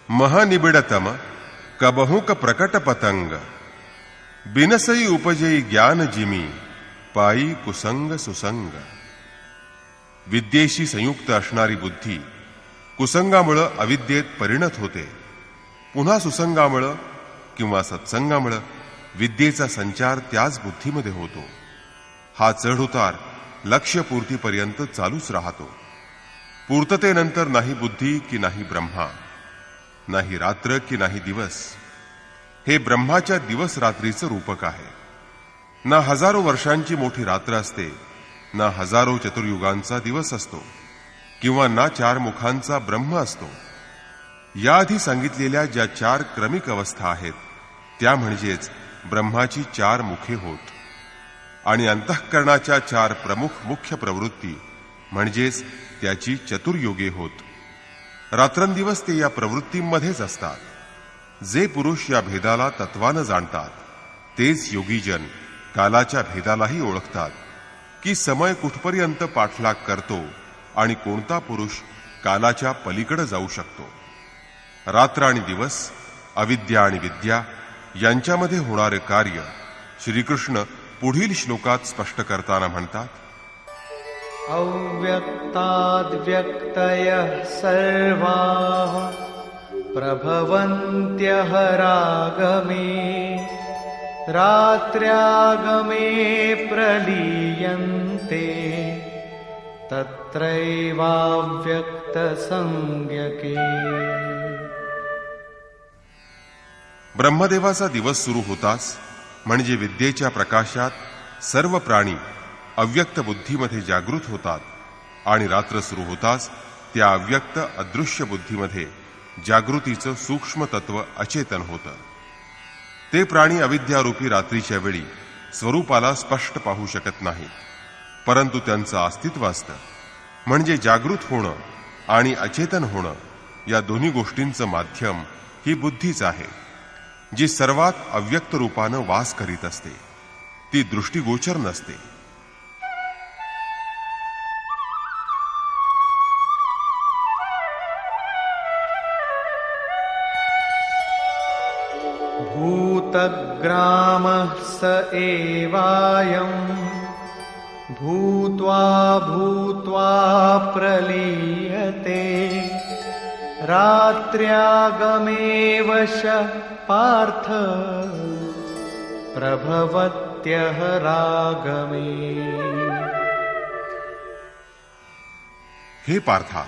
महनिबिडतम कबहुक प्रकट पतंग बिनसई उपजई ज्ञान जिमी पायी कुसंग सुसंग. विद्येशी संयुक्त असणारी बुद्धी कुसंगामुळे अविद्येत परिणत होते. पुन्हा सुसंगामुळे किंवा सत्संगामुळे विद्येचा संचार त्याच बुद्धीमध्ये होतो. हा चढउतार लक्ष्यपूर्तीपर्यंत चालूच राहतो. पूर्ततेनंतर नाही बुद्धी की नाही ब्रह्मा, नाही रात्र की नाही दिवस. हे ब्रह्माच्या दिवस रात्रीचं रूपक आहे. ना हजारो वर्षांची मोठी रात्र असते, ना हजारो चतुर्युगांचा दिवस असतो, किंवा ना 4 मुखांचा ब्रह्म असतो. याआधी सांगितलेल्या ज्या 4 क्रमिक अवस्था आहेत त्या म्हणजेच ब्रह्माची 4 मुखे होत आणि अंतःकरणाच्या 4 प्रमुख मुख्य प्रवृत्ती म्हणजेच त्याची चतुर्युगे होत. रात्रंदिवस ते या प्रवृत्तींमध्येच असतात. जे पुरुष या भेदाला तत्वानं जाणतात तेच योगीजन कालाच्या भेदालाही ओळखतात की समय कुठपर्यंत पाठलाग करतो आणि कोणता पुरुष कालाच्या पलीकडे जाऊ शकतो. रात्र आणि दिवस, अविद्या आणि विद्या यांच्यामध्ये होणारे कार्य श्रीकृष्ण पुढील श्लोकात स्पष्ट करताना म्हणतात, अव्यक्ताद्व्यक्तयः सर्वाः प्रभवन्त्यः रागमे रात्र्यागमे प्रलीयन्ते तत्रैवाव्यक्तसंज्ञके. ब्रह्मदेवाचा दिवस सुरू होताच म्हणजे विद्येच्या प्रकाशात सर्व प्राणी अव्यक्त बुद्धीमध्ये जागृत होतात आणि रात्र सुरू होताच त्या अव्यक्त अदृश्य बुद्धीमध्ये जागृतीचं सूक्ष्म तत्व अचेतन होतं. ते प्राणी अविद्यारूपी रात्रीच्या वेळी स्वरूपाला स्पष्ट पाहू शकत नाहीत, परंतु त्यांचं अस्तित्व असतं. म्हणजे जागृत होणं आणि अचेतन होणं या दोन्ही गोष्टींचं माध्यम ही बुद्धीच आहे, जी सर्वात अव्यक्त रूपानं वास करीत असते. ती दृष्टीगोचर नसते. भूतग्रामः स एवायम् भूत्वा भूत्वा प्रलीयते रात्र्यागमे वश पार्थ प्रभवत्यः रागमे. हे पार्था,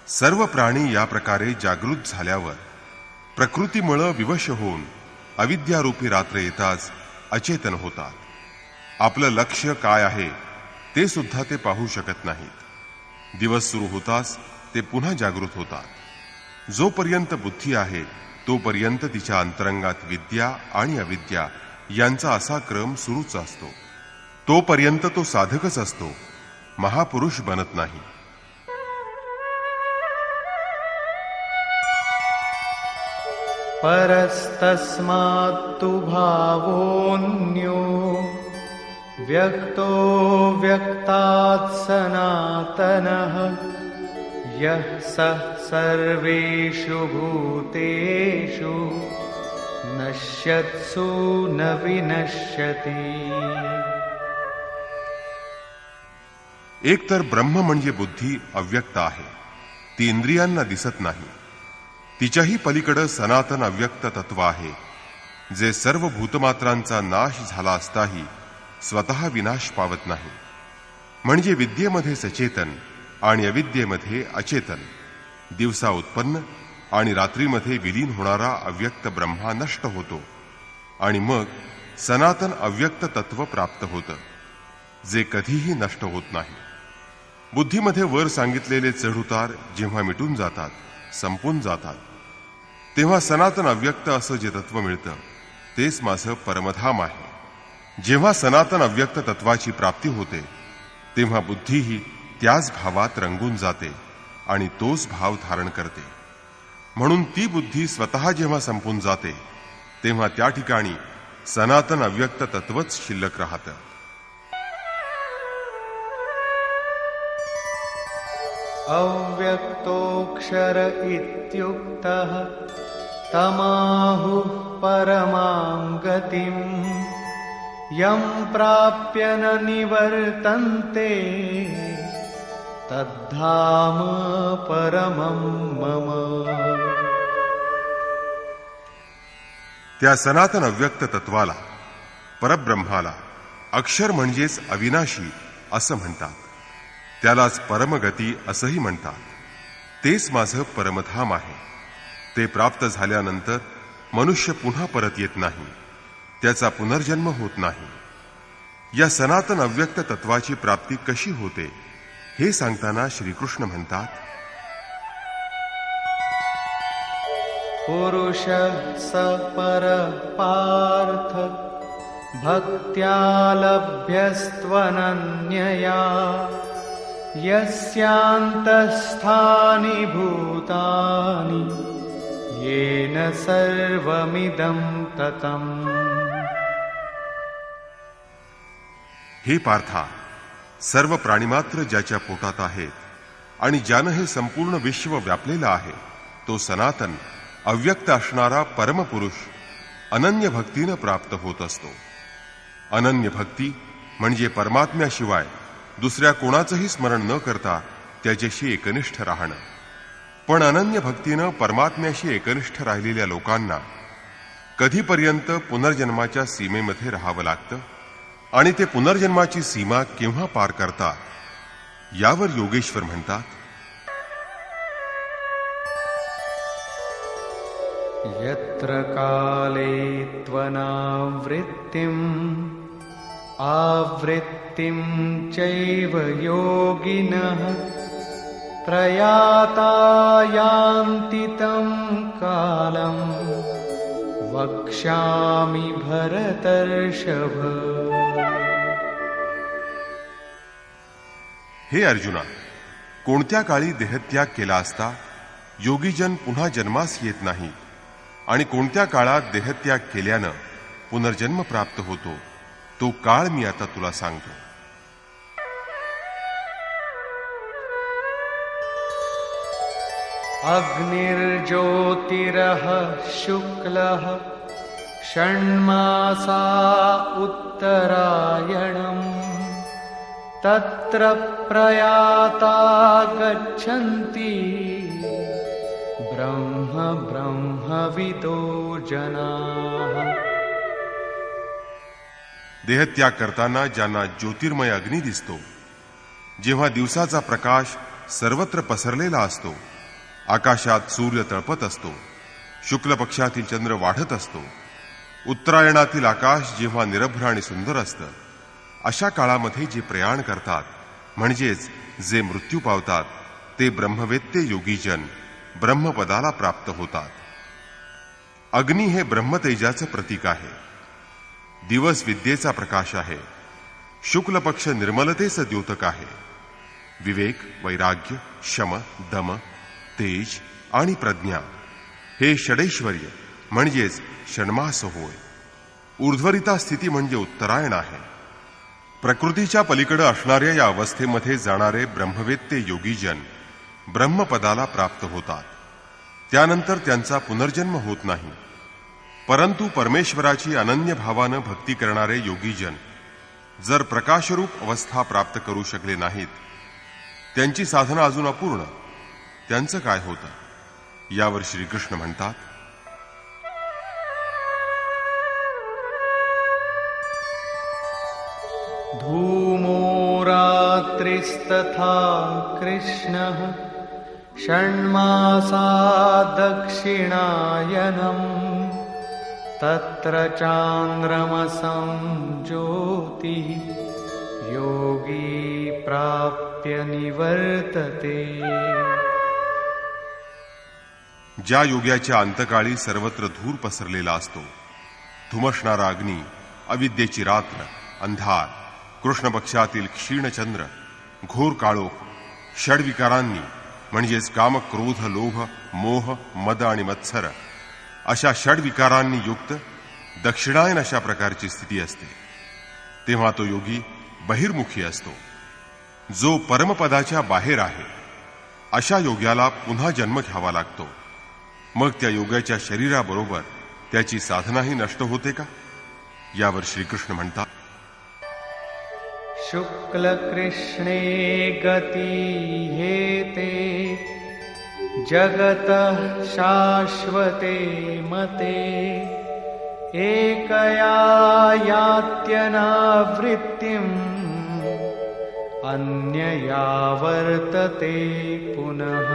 सर्व प्राणी या प्रकारे जागृत झाल्यावर प्रकृतीमुळे विवश होऊन अविद्यारूपी रात्र येताच अचेतन होतात. आपलं लक्ष्य काय आहे ते सुद्धा ते पाहू शकत नाहीत. दिवस सुरू होताच ते पुन्हा जागृत होतात. जोपर्यंत बुद्धी आहे तोपर्यंत तिच्या अंतरंगात विद्या आणि अविद्या यांचा असा क्रम सुरूच असतो. तोपर्यंत तो साधकच असतो, महापुरुष बनत नाही. परस्तस्मात्तु भावोऽन्यो व्यक्तो व्यक्तात् सनातनः यः सः सर्वेषु भूतेषु नश्यत्सु न विनश्यति. एकतर ब्रह्म म्हणजे बुद्धी अव्यक्त आहे, ती इंद्रियांना दिसत नाही. तिच्याही पलीकडे सनातन अव्यक्त तत्व आहे, जे सर्व भूतमात्रांचा नाश झाला असताही स्वतः विनाश पावत नाही. म्हणजे विद्येमध्ये सचेतन आणि अविद्येमध्ये अचेतन, दिवसा उत्पन्न आणि रात्रीमध्ये विलीन होणारा अव्यक्त ब्रह्मा नष्ट होतो आणि मग सनातन अव्यक्त तत्व प्राप्त होतं, जे कधीही नष्ट होत नाही. बुद्धीमध्ये वर सांगितलेले चढउतार जेव्हा मिटून जातात, संपून जातात, तेव्हा सनातन अव्यक्त असं जे तत्व मिळतं तेच माझं परमधाम आहे. जेव्हा सनातन अव्यक्त तत्वाची प्राप्ती होते तेव्हा बुद्धीही त्याच भावात रंगून जाते आणि तोच भाव धारण करते. म्हणून ती बुद्धी स्वतः जेव्हा संपून जाते तेव्हा त्या ठिकाणी सनातन अव्यक्त तत्वच शिल्लक राहतं. अव्यक्तोऽक्षर इत्युक्तः तमाहुः परमां गतिम् यं प्राप्य न निवर्तन्ते तद्धाम परमं मम. त्या सनातन अव्यक्त तत्वाला, परब्रह्माला अक्षर म्हणजेच अविनाशी असं म्हणतात. त्यालाच परमगती असंही म्हणतात. तेच माझं परमधाम आहे. ते प्राप्त झाल्यानंतर मनुष्य पुन्हा परत येत नाही, त्याचा पुनर्जन्म होत नाही. या सनातन अव्यक्त तत्वाची प्राप्ती कशी होते हे सांगताना श्रीकृष्ण म्हणतात, पुरुष स पर पार्थ भक्त्या लभ्यस्त्वनन्यया यस्यान्तस्थानि भूतानि येन सर्वमिदं ततम्. हे पार्था, सर्व प्राणीमात्र ज्याच्या पोटात आहेत आणि ज्यानं हे संपूर्ण विश्व व्यापलेलं आहे तो सनातन अव्यक्त असणारा परमपुरुष अनन्य भक्तीनं प्राप्त होत असतो. अनन्य भक्ती म्हणजे परमात्म्याशिवाय दुसऱ्या कोणाचंही स्मरण न करता त्याच्याशी एकनिष्ठ राहणं. पण अनन्य भक्तीनं परमात्म्याशी एकनिष्ठ राहिलेल्या लोकांना कधीपर्यंत पुनर्जन्माच्या सीमेमध्ये राहावं लागतं आणि ते पुनर्जन्माची सीमा केव्हा पार करतात यावर योगेश्वर म्हणतात, यत्र काले त्वनावृत्तिम् आवृत्तिं चैव योगिनः प्रयाता यान्ति तं कालं वक्ष्यामि भरतर्षभ। हे अर्जुना, कोणत्या काळी देहत्याग केला असता योगीजन पुन्हा जन्मास येत नाही आणि कोणत्या काळात देहत्याग केल्यानं पुनर्जन्म प्राप्त होतो तो काळ मी आता तुला सांगतो। अग्निर्ज्योतिरः शुक्लः षण्मासा उत्तरायणम् तत्र प्रयाता गच्छन्ति ब्रह्मविदो जनाः। देहत्याग करताना ज्यांना ज्योतिर्मय अग्नी दिसतो, जेव्हा दिवसाचा प्रकाश सर्वत्र पसरलेला असतो, आकाशात सूर्य तळपत असतो, शुक्ल पक्षातील चंद्र वाढत असतो, उत्तरायणातील आकाश जेव्हा निरभ्र आणि सुंदर असतं, अशा काळामध्ये जे प्रयाण करतात म्हणजेच जे मृत्यू पावतात ते ब्रह्मवेत्ते योगीजन ब्रह्मपदाला प्राप्त होतात। अग्नी हे ब्रह्मतेजाचं प्रतीक आहे, दिवस विद्येचा प्रकाश आहे, शुक्ल पक्ष निर्मलतेचं द्योतक आहे, विवेक, वैराग्य, शम, दम, तेज आणि प्रज्ञा हे षडैश्वर्य म्हणजेच षण्मास होय। ऊर्ध्वरिता स्थिती म्हणजे उत्तरायण आहे। प्रकृतीच्या पलीकडे असणाऱ्या या अवस्थेमध्ये जाणारे ब्रह्मवेत्ते योगीजन ब्रह्मपदाला प्राप्त होतात। त्यानंतर त्यांचा पुनर्जन्म होत नाही, परंतु परमेश्वराची अनन्य भावानं भक्ती करणारे योगीजन जर प्रकाशरूप अवस्था प्राप्त करू शकले नाहीत, त्यांची साधना अजून अपूर्ण, त्यांचं काय होतं यावर श्रीकृष्ण म्हणतात, धूमो रात्रिस्तथा कृष्णः षण्मासा दक्षिणायनम् तत्र चान्द्रमसं ज्योतिः योगी प्राप्य निवर्तते। ज्या योग्याच्या अंतकाळी सर्वत्र धूर पसरलेला असतो, धुमसणारा अग्नी, अविद्येची रात्र, अंधार, कृष्ण पक्षातील क्षीणचंद्र, घोर काळोख, षड्विकारांनी म्हणजेच काम, क्रोध, लोभ, मोह, मद आणि मत्सर अशा षड्विकारांनी युक्त दक्षिणायन अशा प्रकारची स्थिती असते, तेव्हा तो योगी बहिर्मुखी असतो। जो परमपदाच्या बाहेर आहे अशा योग्याला पुन्हा जन्म घ्यावा लागतो। मग त्या योग्याच्या शरीराबरोबर त्याची साधनाही नष्ट होते का यावर श्रीकृष्ण म्हणतात, शुक्ल कृष्णे गती हेते जगतः शाश्वते मते एकया यात्यनावृत्तिम् अन्यया वर्तते पुनः।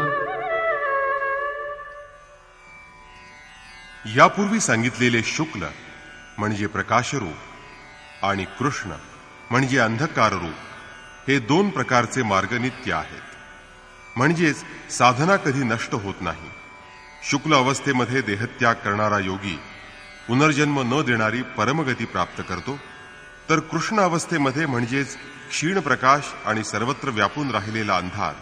यापूर्वी सांगितलेले शुक्ल म्हणजे प्रकाशरूप आणि कृष्ण म्हणजे अंधकाररूप हे दोन प्रकारचे मार्ग नित्य आहेत, म्हणजेच साधना कधी नष्ट होत नाही। शुक्ल अवस्थेमध्ये देहत्याग करणारा योगी पुनर्जन्म न देणारी परमगती प्राप्त करतो, तर कृष्ण अवस्थेमध्ये म्हणजेच क्षीण प्रकाश आणि सर्वत्र व्यापून राहिलेला अंधार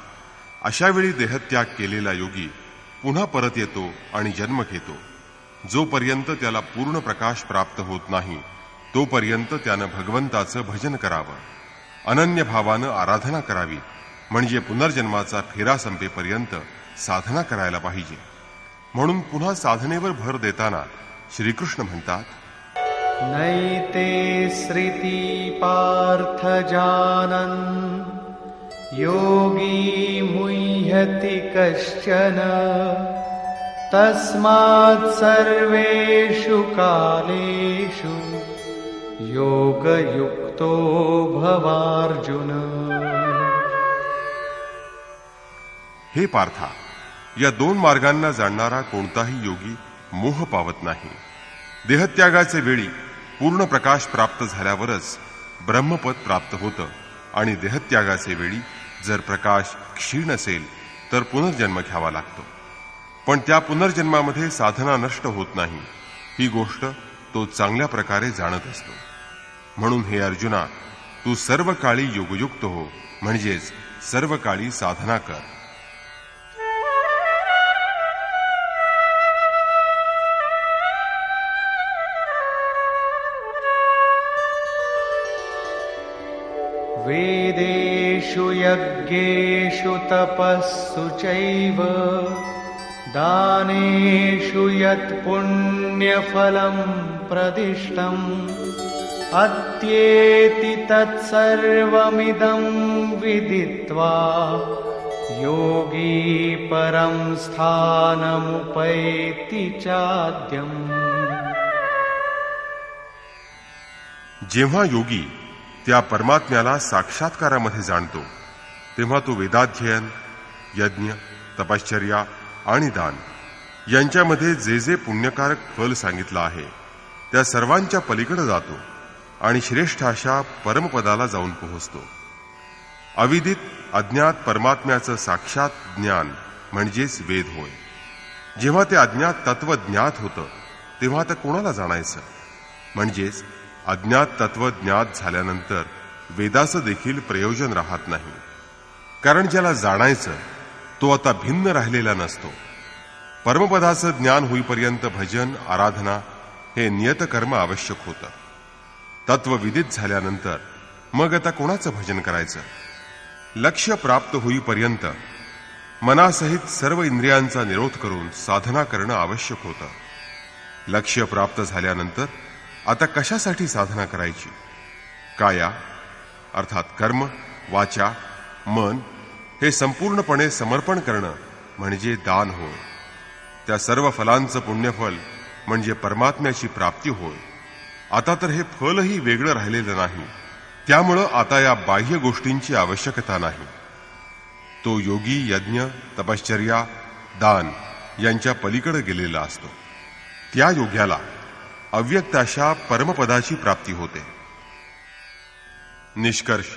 अशा वेळी देहत्याग केलेला योगी पुन्हा परत येतो आणि जन्म घेतो। जोपर्यंत त्याला पूर्ण प्रकाश प्राप्त होत नाही तोपर्यंत त्यानं भगवंताचं भजन करावं, अनन्य भावानं आराधना करावी, म्हणजे पुनर्जन्माचा फेरा संपेपर्यंत साधना करायला पाहिजे। म्हणून पुन्हा साधनेवर भर देताना श्रीकृष्ण म्हणतात, नैते श्रुती पार्थ जानन् योगी मुह्यति कश्चन तस्मात् सर्वेषु कालेषु योगयुक्तो भवार्जुन। हे पार्था, या दोन मार्गांना जाणणारा कोणताही योगी मोह पावत नाही। देहत्यागाचे वेळी पूर्ण प्रकाश प्राप्त झाल्यावरच ब्रह्मपद प्राप्त होतं आणि देहत्यागाचे वेळी जर प्रकाश क्षीण असेल तर पुनर्जन्म घ्यावा लागतो. पण त्या पुनर्जन्मामध्ये साधना नष्ट होत नाही ही गोष्ट तो चांगल्या प्रकारे जाणत असतो. म्हणून हे अर्जुना, तू सर्व काळी योगयुक्त हो, म्हणजेच सर्व काळी साधना कर. वेदेषु यज्ञेषु तपस्सु चैव दानेषु यत् पुण्यफलं प्रदिष्टम् अत्येति तत्सर्वमिदं विदित्वा योगी परं स्थानमुपैति चाद्यम्. जेव्हा योगी त्या परमात्म्याला साक्षात्कारामध्ये जाणतो तेव्हा तो वेदाध्ययन, यज्ञ, तपश्चर्या आणि दान यांच्यामध्ये जे जे पुण्यकारक फल सांगितलं आहे त्या सर्वांच्या पलीकडे जातो आणि श्रेष्ठ अशा परमपदाला जाऊन पोहोचतो. अविदित अज्ञात परमात्म्याचं साक्षात ज्ञान म्हणजेच वेद होय. जेव्हा ते अज्ञात तत्व ज्ञात होतं तेव्हा आता कोणाला जाणायचं? म्हणजेच अज्ञात तत्व ज्ञात झाल्यानंतर वेदाचं देखील प्रयोजन राहत नाही. कारण ज्याला जाणायचं तो आता भिन्न राहिलेला नसतो. परमपदाचं ज्ञान होईपर्यंत भजन, आराधना हे नियतकर्म आवश्यक होतं. तत्व विदित झाल्यानंतर मग आता कोणाचं भजन करायचं? लक्ष्य प्राप्त होईपर्यंत मनासहित सर्व इंद्रियांचा निरोध करून साधना करणं आवश्यक होतं. लक्ष्य प्राप्त झाल्यानंतर आता कशासाठी साधना करायची? काया अर्थात कर्म, वाचा, मन हे संपूर्णपणे समर्पण करणं म्हणजे दान होय. त्या सर्व फलांचं पुण्यफल म्हणजे परमात्म्याची प्राप्ती होय. आता तर हे फलही वेगळं राहिलेलं नाही. त्यामुळं आता या बाह्य गोष्टींची आवश्यकता नाही. तो योगी यज्ञ, तपश्चर्या, दान यांच्या पलीकडे गेलेला असतो. त्या योग्याला अव्यक्त अशा परमपदाची प्राप्ती होते. निष्कर्ष.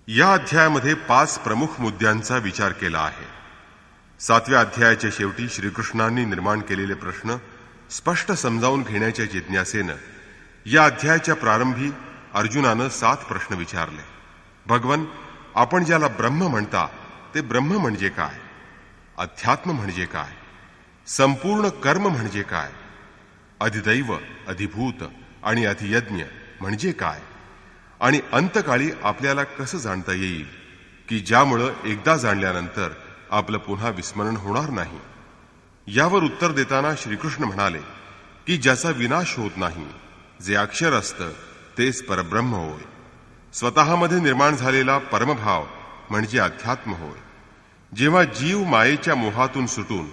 या अध्यायामध्ये 5 प्रमुख मुद्द्यांचा विचार केला आहे. 7व्या अध्यायाच्या शेवटी श्रीकृष्णांनी निर्माण केलेले प्रश्न स्पष्ट समजावून घेण्याच्या जिज्ञासेनं या अध्यायाच्या प्रारंभी अर्जुनानं 7 प्रश्न विचारले. भगवन, आपण ज्याला ब्रह्म म्हणता ते ब्रह्म म्हणजे काय? अध्यात्म म्हणजे काय? संपूर्ण कर्म म्हणजे काय? अधिदैव, अधिभूत आणि अधियज्ञ म्हणजे काय? आणि अंतकाळी आपल्याला कसं जाणता येईल की ज्यामुळं एकदा जाणल्यानंतर आपलं पुन्हा विस्मरण होणार नाही? यावर उत्तर देताना श्रीकृष्ण म्हणाले की ज्याचा विनाश होत नाही, जे अक्षर असतं तेच परब्रह्म होय. स्वतःमध्ये निर्माण झालेला परमभाव म्हणजे अध्यात्म होय. जेव्हा जीव मायेच्या मोहातून सुटून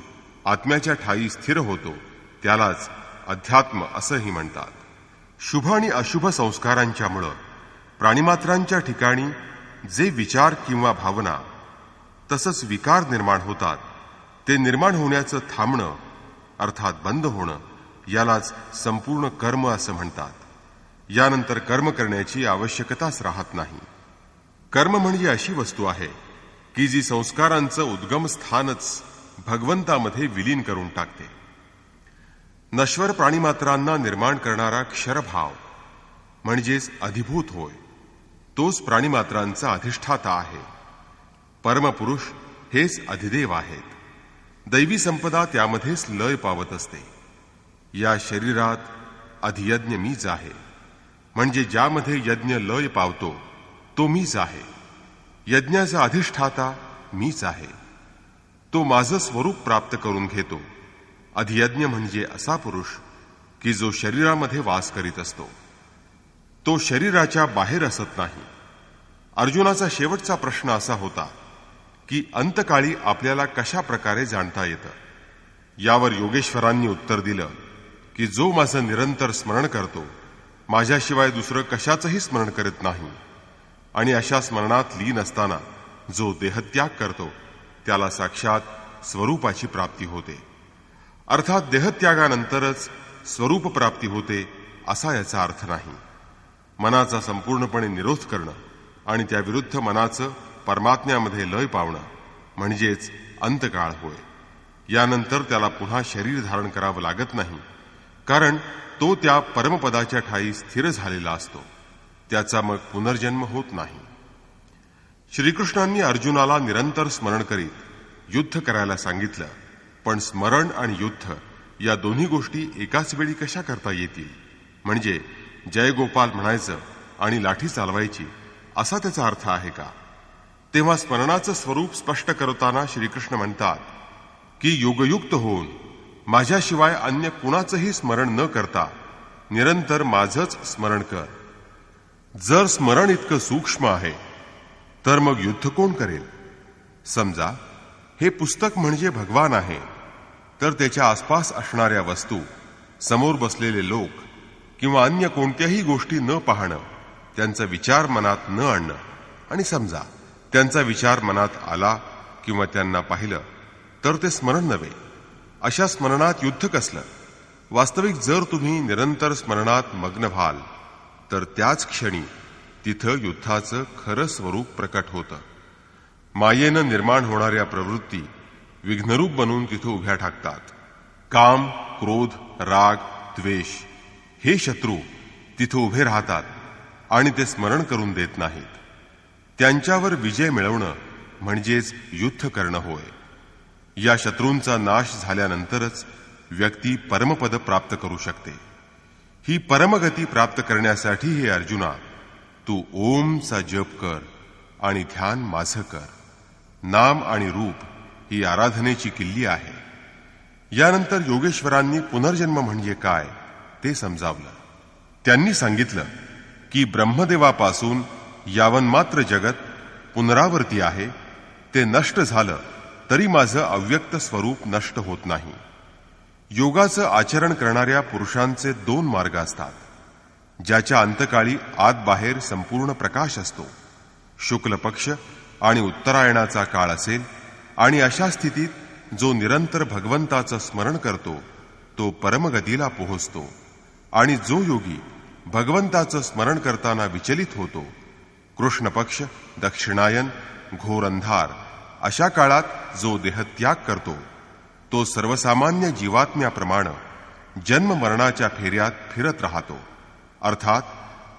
आत्म्याच्या ठायी स्थिर होतो त्यालाच अध्यात्म असंही म्हणतात. शुभ आणि अशुभ संस्कारांच्यामुळं प्राणिमात्रांच्या ठिकाणी जे विचार किंवा भावना तसंच विकार निर्माण होतात ते निर्माण होण्याचं थांबणं अर्थात बंद होणं यालाच संपूर्ण कर्म असं म्हणतात. यानंतर कर्म करण्याची आवश्यकताच राहत नाही. कर्म म्हणजे अशी वस्तू आहे की जी संस्कारांचं उद्गम स्थानच भगवंतामध्ये विलीन करून टाकते. नश्वर प्राणिमात्रांना निर्माण करणारा क्षरभाव म्हणजेच अधिभूत होय. तोच प्राणिमात्रांचा अधिष्ठाता आहे. परमपुरुष हेच अधिदेव आहेत. दैवी संपदा त्यामध्येच लय पावत असते. या शरीरात अधियज्ञ मीच आहे. म्हणजे ज्यामध्ये यज्ञ लय पावतो तो मीच आहे. यज्ञाचा अधिष्ठाता मीच आहे. तो माझं स्वरूप प्राप्त करून घेतो. अधियज्ञ म्हणजे असा पुरुष की जो शरीरामध्ये वास करीत असतो. तो शरीराच्या बाहेर असत नाही. अर्जुनाचा शेवटचा प्रश्न असा होता की अंतकाळी आपल्याला कशा प्रकारे जाणता येतं? यावर योगेश्वरांनी उत्तर दिलं की जो माझं निरंतर स्मरण करतो, माझ्याशिवाय दुसरं कशाचंही स्मरण करत नाही आणि अशा स्मरणात लीन असताना जो देहत्याग करतो त्याला साक्षात स्वरूपाची प्राप्ती होते. अर्थात देहत्यागानंतरच स्वरूप प्राप्ती होते असा याचा अर्थ नाही. मनाचा संपूर्णपणे निरोध करणं आणि त्याविरुद्ध मनाचं परमात्म्यामध्ये लय पावणं म्हणजेच अंतकाळ होय. यानंतर त्याला पुन्हा शरीर धारण करावं लागत नाही, कारण तो त्या परमपदाच्या ठायी स्थिर झालेला असतो. त्याचा मग पुनर्जन्म होत नाही. श्रीकृष्णांनी अर्जुनाला निरंतर स्मरण करीत युद्ध करायला सांगितलं, पण स्मरण आणि युद्ध या दोन्ही गोष्टी एकाच वेळी कशा करता येतील? म्हणजे जयगोपाल म्हणायचं आणि लाठी चालवायची असा त्याचा अर्थ आहे का? तेव्हा स्मरणाचं स्वरूप स्पष्ट करताना श्रीकृष्ण म्हणतात की योगयुक्त होऊन माझ्याशिवाय अन्य कुणाचंही स्मरण न करता निरंतर माझंच स्मरण कर. जर स्मरण इतकं सूक्ष्म आहे तर मग युद्ध कोण करेल? समजा हे पुस्तक म्हणजे भगवान आहे, तर त्याच्या आसपास असणाऱ्या वस्तू, समोर बसलेले लोक किंवा अन्य कोणत्याही गोष्टी न पाहणं, त्यांचा विचार मनात न आणणं, आणि समजा त्यांचा विचार मनात आला किंवा त्यांना पाहिलं तर ते स्मरण नव्हे. अशा स्मरणात युद्ध कसलं? वास्तविक जर तुम्ही निरंतर स्मरणात मग्न व्हाल तर त्याच क्षणी तिथं युद्धाचं खरं स्वरूप प्रकट होतं. मायेनं निर्माण होणाऱ्या प्रवृत्ती विघ्नरूप बनून तिथं उभ्या ठाकतात. काम, क्रोध, राग, द्वेष हे शत्रू तिथं उभे राहतात आणि ते स्मरण करून देत नाहीत. त्यांच्यावर विजय मिळवणं म्हणजेच युद्ध करणं होय. या शत्रूंचा नाश झाल्यानंतरच व्यक्ती परमपद प्राप्त करू शकते. ही परमगती प्राप्त करण्यासाठी हे अर्जुना, तू ओमचा जप कर आणि ध्यान माझं कर. नाम आणि रूप ही आराधनेची किल्ली आहे. यानंतर योगेश्वरांनी पुनर्जन्म म्हणजे काय ते समजावलं. त्यांनी सांगितलं की ब्रह्मदेवापासून यावन्मात्र जगत पुनरावर्ती आहे. ते नष्ट झालं तरी माझं अव्यक्त स्वरूप नष्ट होत नाही. योगाचं आचरण करणाऱ्या पुरुषांचे दोन मार्ग असतात. ज्याच्या अंतकाळी आत बाहेर संपूर्ण प्रकाश असतो, शुक्ल पक्ष आणि उत्तरायणाचा काळ असेल, आणि अशा स्थितीत जो निरंतर भगवंताचं स्मरण करतो तो परमगतीला पोहोचतो. आणि जो योगी भगवंताचं स्मरण करताना विचलित होतो, कृष्ण पक्ष, दक्षिणायन, घोर अंधार अशा काळात जो देहत्याग करतो तो सर्वसामान्य जीवात्म्याप्रमाणे जन्म मरणाच्या फेऱ्यात फिरत राहतो. अर्थात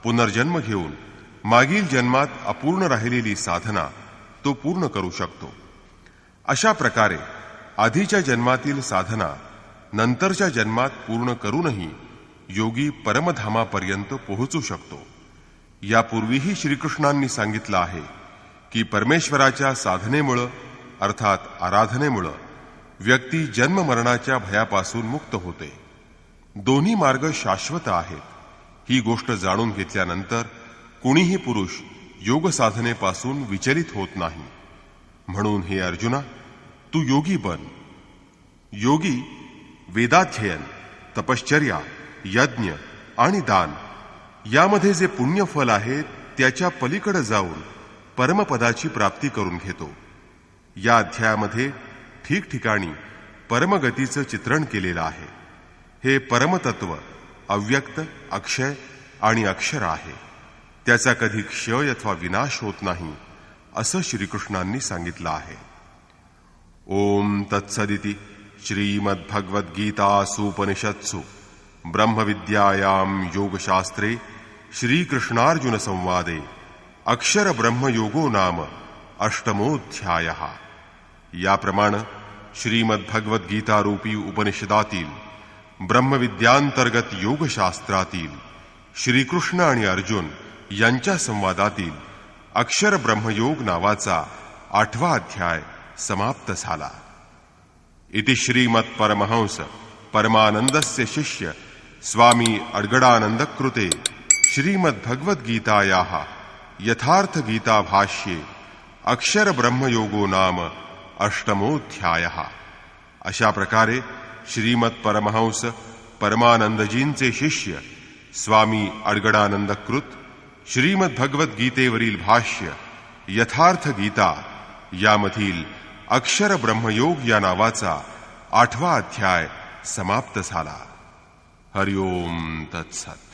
पुनर्जन्म घेऊन मागील जन्मात अपूर्ण राहिलेली साधना तो पूर्ण करू शकतो. अशा प्रकारे आधीच्या जन्मातील साधना नंतरच्या जन्मात पूर्ण करूनही योगी परमधामापर्यंत पोहोचू शकतो. यापूर्वीही श्रीकृष्णांनी सांगितलं आहे की परमेश्वराच्या साधनेमुळं अर्थात आराधनेमुळं व्यक्ती जन्म मरणाच्या भयापासून मुक्त होते. दोन्ही मार्ग शाश्वत आहेत. ही गोष्ट जाणून घेतल्यानंतर कुणीही पुरुष योग साधनेपासून विचलित होत नाही. म्हणून हे अर्जुना, तू योगी बन. योगी वेदाध्ययन, तपश्चर्या, यज्ञ आणि दान यामध्ये जे पुण्यफल आहे त्याच्या पलीकडे जाऊन परमपदाची प्राप्ती करून घेतो. या अध्यायामध्ये ठिकठिकाणी परमगतीचं चित्रण केलेलं आहे. हे परमतत्व अव्यक्त, अक्षय आणि अक्षर आहे. त्याचा कधी क्षय अथवा विनाश होत नाही असं श्रीकृष्णांनी सांगितलं आहे. ओम तत्सदिति श्रीमद्भगवद्गीतासूपनिषत्सु ब्रह्मविद्यायां योगशास्त्रे श्रीकृष्णार्जुन संवादे अक्षर ब्रह्मयोगो नाम अष्टमोऽध्यायः. याप्रमाणे श्रीमद्भगवद्गीतारूपी उपनिषदातील ब्रह्मविद्यांतर्गत योगशास्त्रातील श्रीकृष्ण आणि अर्जुन यांच्या संवादातील अक्षर ब्रह्मयोग नावाचा 8वा अध्याय समाप्त झाला. इति श्रीमत्परमहंस परमानंदस्य शिष्य स्वामी अड्गडानंद कृते श्रीमद्भगवद्गीतायाः यथार्थ गीता भाष्ये अक्षर ब्रह्मयोगो नाम अष्टमोऽध्यायः. अशा प्रकारे श्रीमत्परमहंस परमानंदजींचे शिष्य स्वामी अड्गडानंद कृत श्रीमद्भगवद्गीतेवरील भाष्य यथार्थ गीता यामधील अक्षर ब्रह्मयोग या नावाचा 8वा अध्याय समाप्त झाला. हरिओम तत्सत.